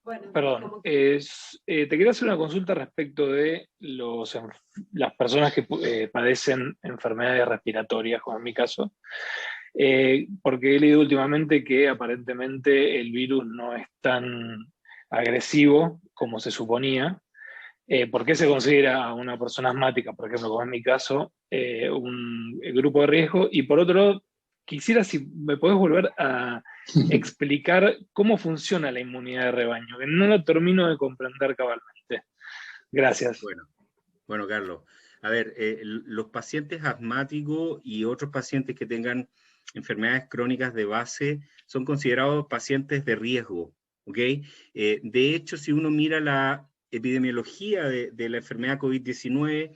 Bueno, perdón, te quería hacer una consulta respecto de las personas que padecen enfermedades respiratorias, como en mi caso, porque he leído últimamente que aparentemente el virus no es tan agresivo como se suponía. ¿Por qué se considera a una persona asmática, por ejemplo, como en mi caso, un grupo de riesgo? Y por otro lado, quisiera si me podés volver a explicar cómo funciona la inmunidad de rebaño, que no lo termino de comprender cabalmente. Gracias. Bueno, Carlos, a ver, los pacientes asmáticos y otros pacientes que tengan enfermedades crónicas de base son considerados pacientes de riesgo, ¿ok? De hecho, si uno mira la epidemiología de la enfermedad COVID-19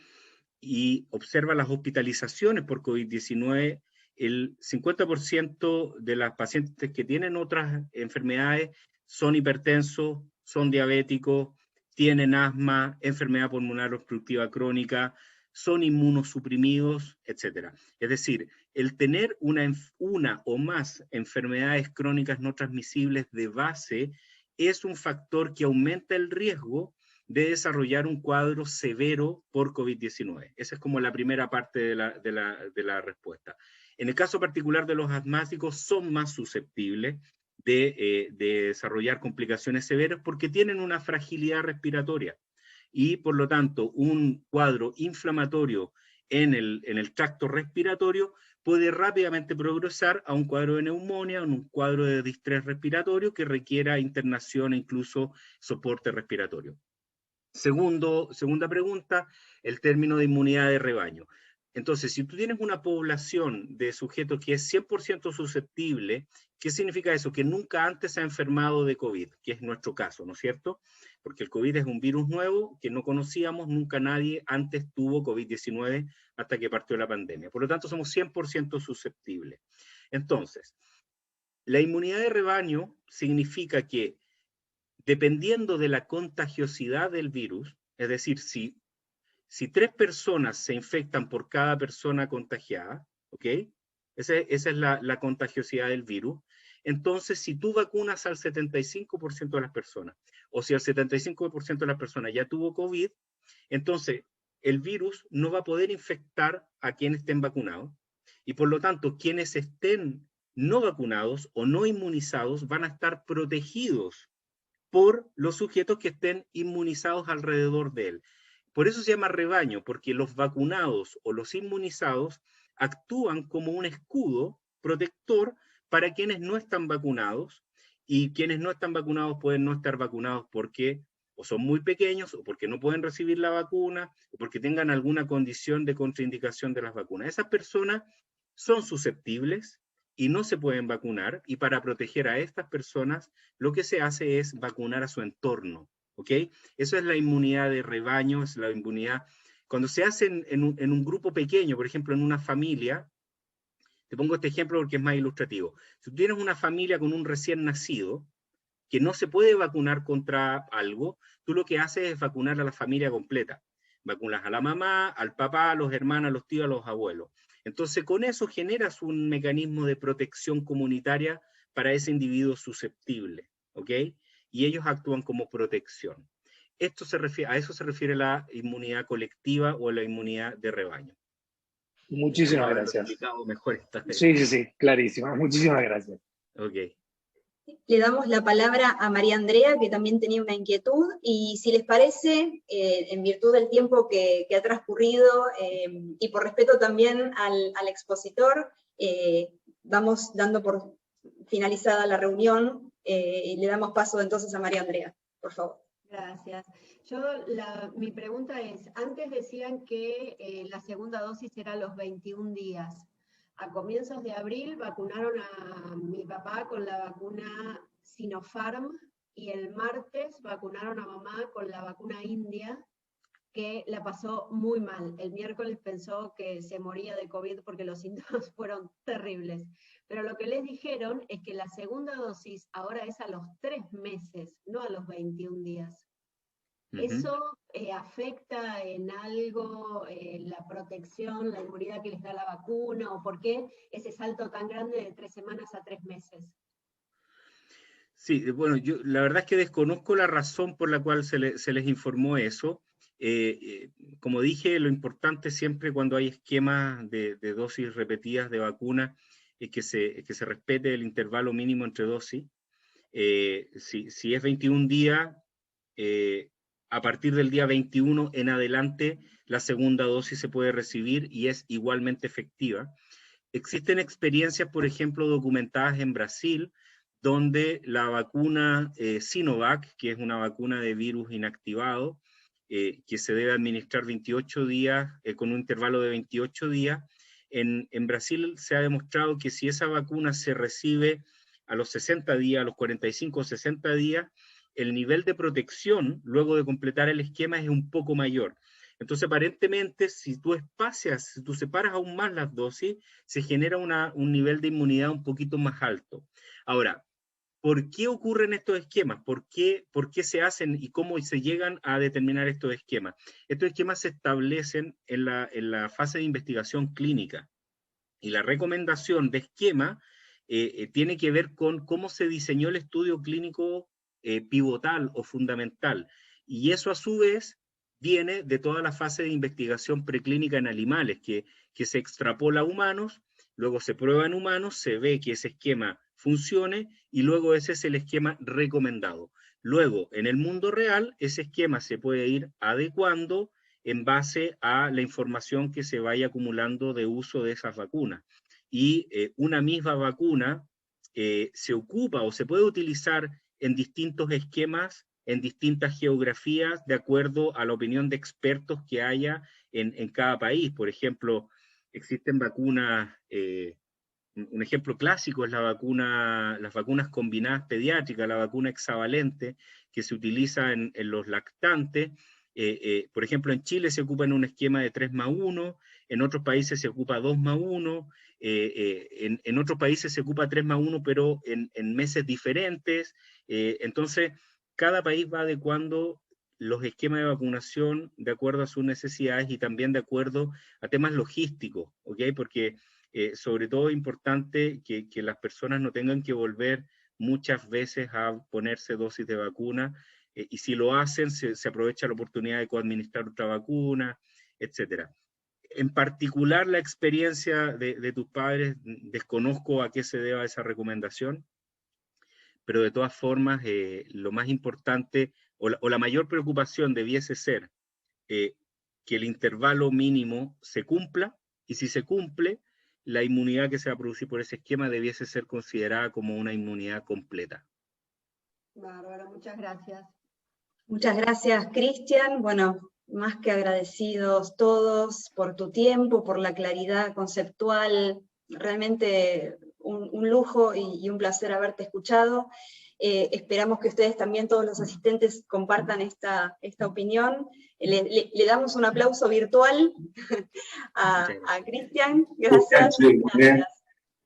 y observa las hospitalizaciones por COVID-19, el 50% de las pacientes que tienen otras enfermedades son hipertensos, son diabéticos, tienen asma, enfermedad pulmonar obstructiva crónica, son inmunosuprimidos, etc. Es decir, el tener una o más enfermedades crónicas no transmisibles de base es un factor que aumenta el riesgo de desarrollar un cuadro severo por COVID-19. Esa es como la primera parte de la respuesta. En el caso particular de los asmáticos, son más susceptibles de desarrollar complicaciones severas porque tienen una fragilidad respiratoria y, por lo tanto, un cuadro inflamatorio en el tracto respiratorio puede rápidamente progresar a un cuadro de neumonía, a un cuadro de distrés respiratorio que requiera internación e incluso soporte respiratorio. Segunda pregunta, el término de inmunidad de rebaño. Entonces, si tú tienes una población de sujetos que es 100% susceptible, ¿qué significa eso? Que nunca antes se ha enfermado de COVID, que es nuestro caso, ¿no es cierto? Porque el COVID es un virus nuevo que no conocíamos, nunca nadie antes tuvo COVID-19 hasta que partió la pandemia. Por lo tanto, somos 100% susceptibles. Entonces, la inmunidad de rebaño significa que dependiendo de la contagiosidad del virus, es decir, si 3 personas se infectan por cada persona contagiada, ¿ok? Esa es la contagiosidad del virus. Entonces, si tú vacunas al 75% de las personas, o si el 75% de las personas ya tuvo COVID, entonces el virus no va a poder infectar a quienes estén vacunados, y por lo tanto, quienes estén no vacunados o no inmunizados van a estar protegidos por los sujetos que estén inmunizados alrededor de él. Por eso se llama rebaño, porque los vacunados o los inmunizados actúan como un escudo protector para quienes no están vacunados, y quienes no están vacunados pueden no estar vacunados porque o son muy pequeños, o porque no pueden recibir la vacuna, o porque tengan alguna condición de contraindicación de las vacunas. Esas personas son susceptibles y no se pueden vacunar, y para proteger a estas personas lo que se hace es vacunar a su entorno, ¿ok? Eso es la inmunidad de rebaño, es la inmunidad. Cuando se hace en un grupo pequeño, por ejemplo en una familia, te pongo este ejemplo porque es más ilustrativo. Si tú tienes una familia con un recién nacido, que no se puede vacunar contra algo, tú lo que haces es vacunar a la familia completa. Vacunas a la mamá, al papá, a los hermanos, a los tíos, a los abuelos. Entonces, con eso generas un mecanismo de protección comunitaria para ese individuo susceptible, ¿ok? Y ellos actúan como protección. A eso se refiere la inmunidad colectiva o la inmunidad de rebaño. Muchísimas gracias. Mejor esta vez. Sí, sí, sí, clarísimo. Muchísimas gracias. Ok. Le damos la palabra a María Andrea, que también tenía una inquietud, y si les parece, en virtud del tiempo que ha transcurrido, y por respeto también al expositor, vamos dando por finalizada la reunión, y le damos paso entonces a María Andrea, por favor. Gracias. Mi pregunta es, antes decían que la segunda dosis era a los 21 días. A comienzos de abril vacunaron a mi papá con la vacuna Sinopharm y el martes vacunaron a mamá con la vacuna india, que la pasó muy mal. El miércoles pensó que se moría de COVID porque los síntomas fueron terribles. Pero lo que les dijeron es que la segunda dosis ahora es a los 3 meses, no a los 21 días. ¿Eso afecta en algo la protección, la inmunidad que les da la vacuna, o por qué ese salto tan grande de 3 semanas a 3 meses? Sí, bueno, yo la verdad es que desconozco la razón por la cual se les informó eso. Como dije, lo importante siempre cuando hay esquemas de dosis repetidas de vacuna es que se respete el intervalo mínimo entre dosis. Si es 21 días, a partir del día 21 en adelante, la segunda dosis se puede recibir y es igualmente efectiva. Existen experiencias, por ejemplo, documentadas en Brasil, donde la vacuna Sinovac, que es una vacuna de virus inactivado, que se debe administrar 28 días, con un intervalo de 28 días, en Brasil se ha demostrado que si esa vacuna se recibe a los 60 días, a los 45 o 60 días, el nivel de protección, luego de completar el esquema, es un poco mayor. Entonces, aparentemente, si tú separas aún más las dosis, se genera un nivel de inmunidad un poquito más alto. Ahora, ¿por qué ocurren estos esquemas? ¿Por qué se hacen y cómo se llegan a determinar estos esquemas? Estos esquemas se establecen en la fase de investigación clínica. Y la recomendación de esquema tiene que ver con cómo se diseñó el estudio clínico pivotal o fundamental, y eso a su vez viene de toda la fase de investigación preclínica en animales, que se extrapola a humanos, luego se prueba en humanos, se ve que ese esquema funcione, y luego ese es el esquema recomendado. Luego, en el mundo real, ese esquema se puede ir adecuando en base a la información que se vaya acumulando de uso de esas vacunas. Y una misma vacuna se ocupa o se puede utilizar en distintos esquemas, en distintas geografías, de acuerdo a la opinión de expertos que haya en cada país. Por ejemplo, existen vacunas, un ejemplo clásico es las vacunas combinadas pediátricas, la vacuna hexavalente, que se utiliza en los lactantes. Por ejemplo, en Chile se ocupa en un esquema de 3+1, en otros países se ocupa 2+1, en otros países se ocupa 3+1, pero en meses diferentes. Entonces, cada país va adecuando los esquemas de vacunación de acuerdo a sus necesidades y también de acuerdo a temas logísticos, ¿ok? Porque sobre todo es importante que las personas no tengan que volver muchas veces a ponerse dosis de vacuna, y si lo hacen, se aprovecha la oportunidad de coadministrar otra vacuna, etc. En particular, la experiencia de tus padres, desconozco a qué se deba esa recomendación, pero de todas formas, lo más importante, o la mayor preocupación debiese ser que el intervalo mínimo se cumpla, y si se cumple, la inmunidad que se va a producir por ese esquema debiese ser considerada como una inmunidad completa. Bárbaro, muchas gracias. Muchas gracias, Cristian. Bueno, más que agradecidos todos por tu tiempo, por la claridad conceptual. Realmente un lujo y un placer haberte escuchado. Esperamos que ustedes también, todos los asistentes, compartan esta opinión. Le damos un aplauso virtual a Cristian. Gracias. Gracias.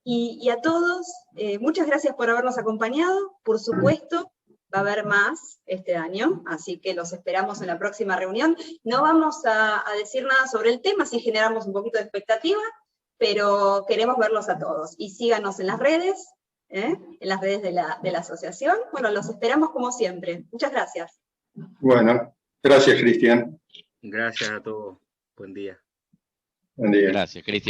Y a todos, muchas gracias por habernos acompañado. Por supuesto, va a haber más este año, así que los esperamos en la próxima reunión. No vamos a decir nada sobre el tema, si generamos un poquito de expectativa, pero queremos verlos a todos. Y síganos en las redes, en las redes de la asociación. Bueno, los esperamos como siempre. Muchas gracias. Bueno, gracias, Cristian. Gracias a todos. Buen día. Buen día. Gracias, Cristian.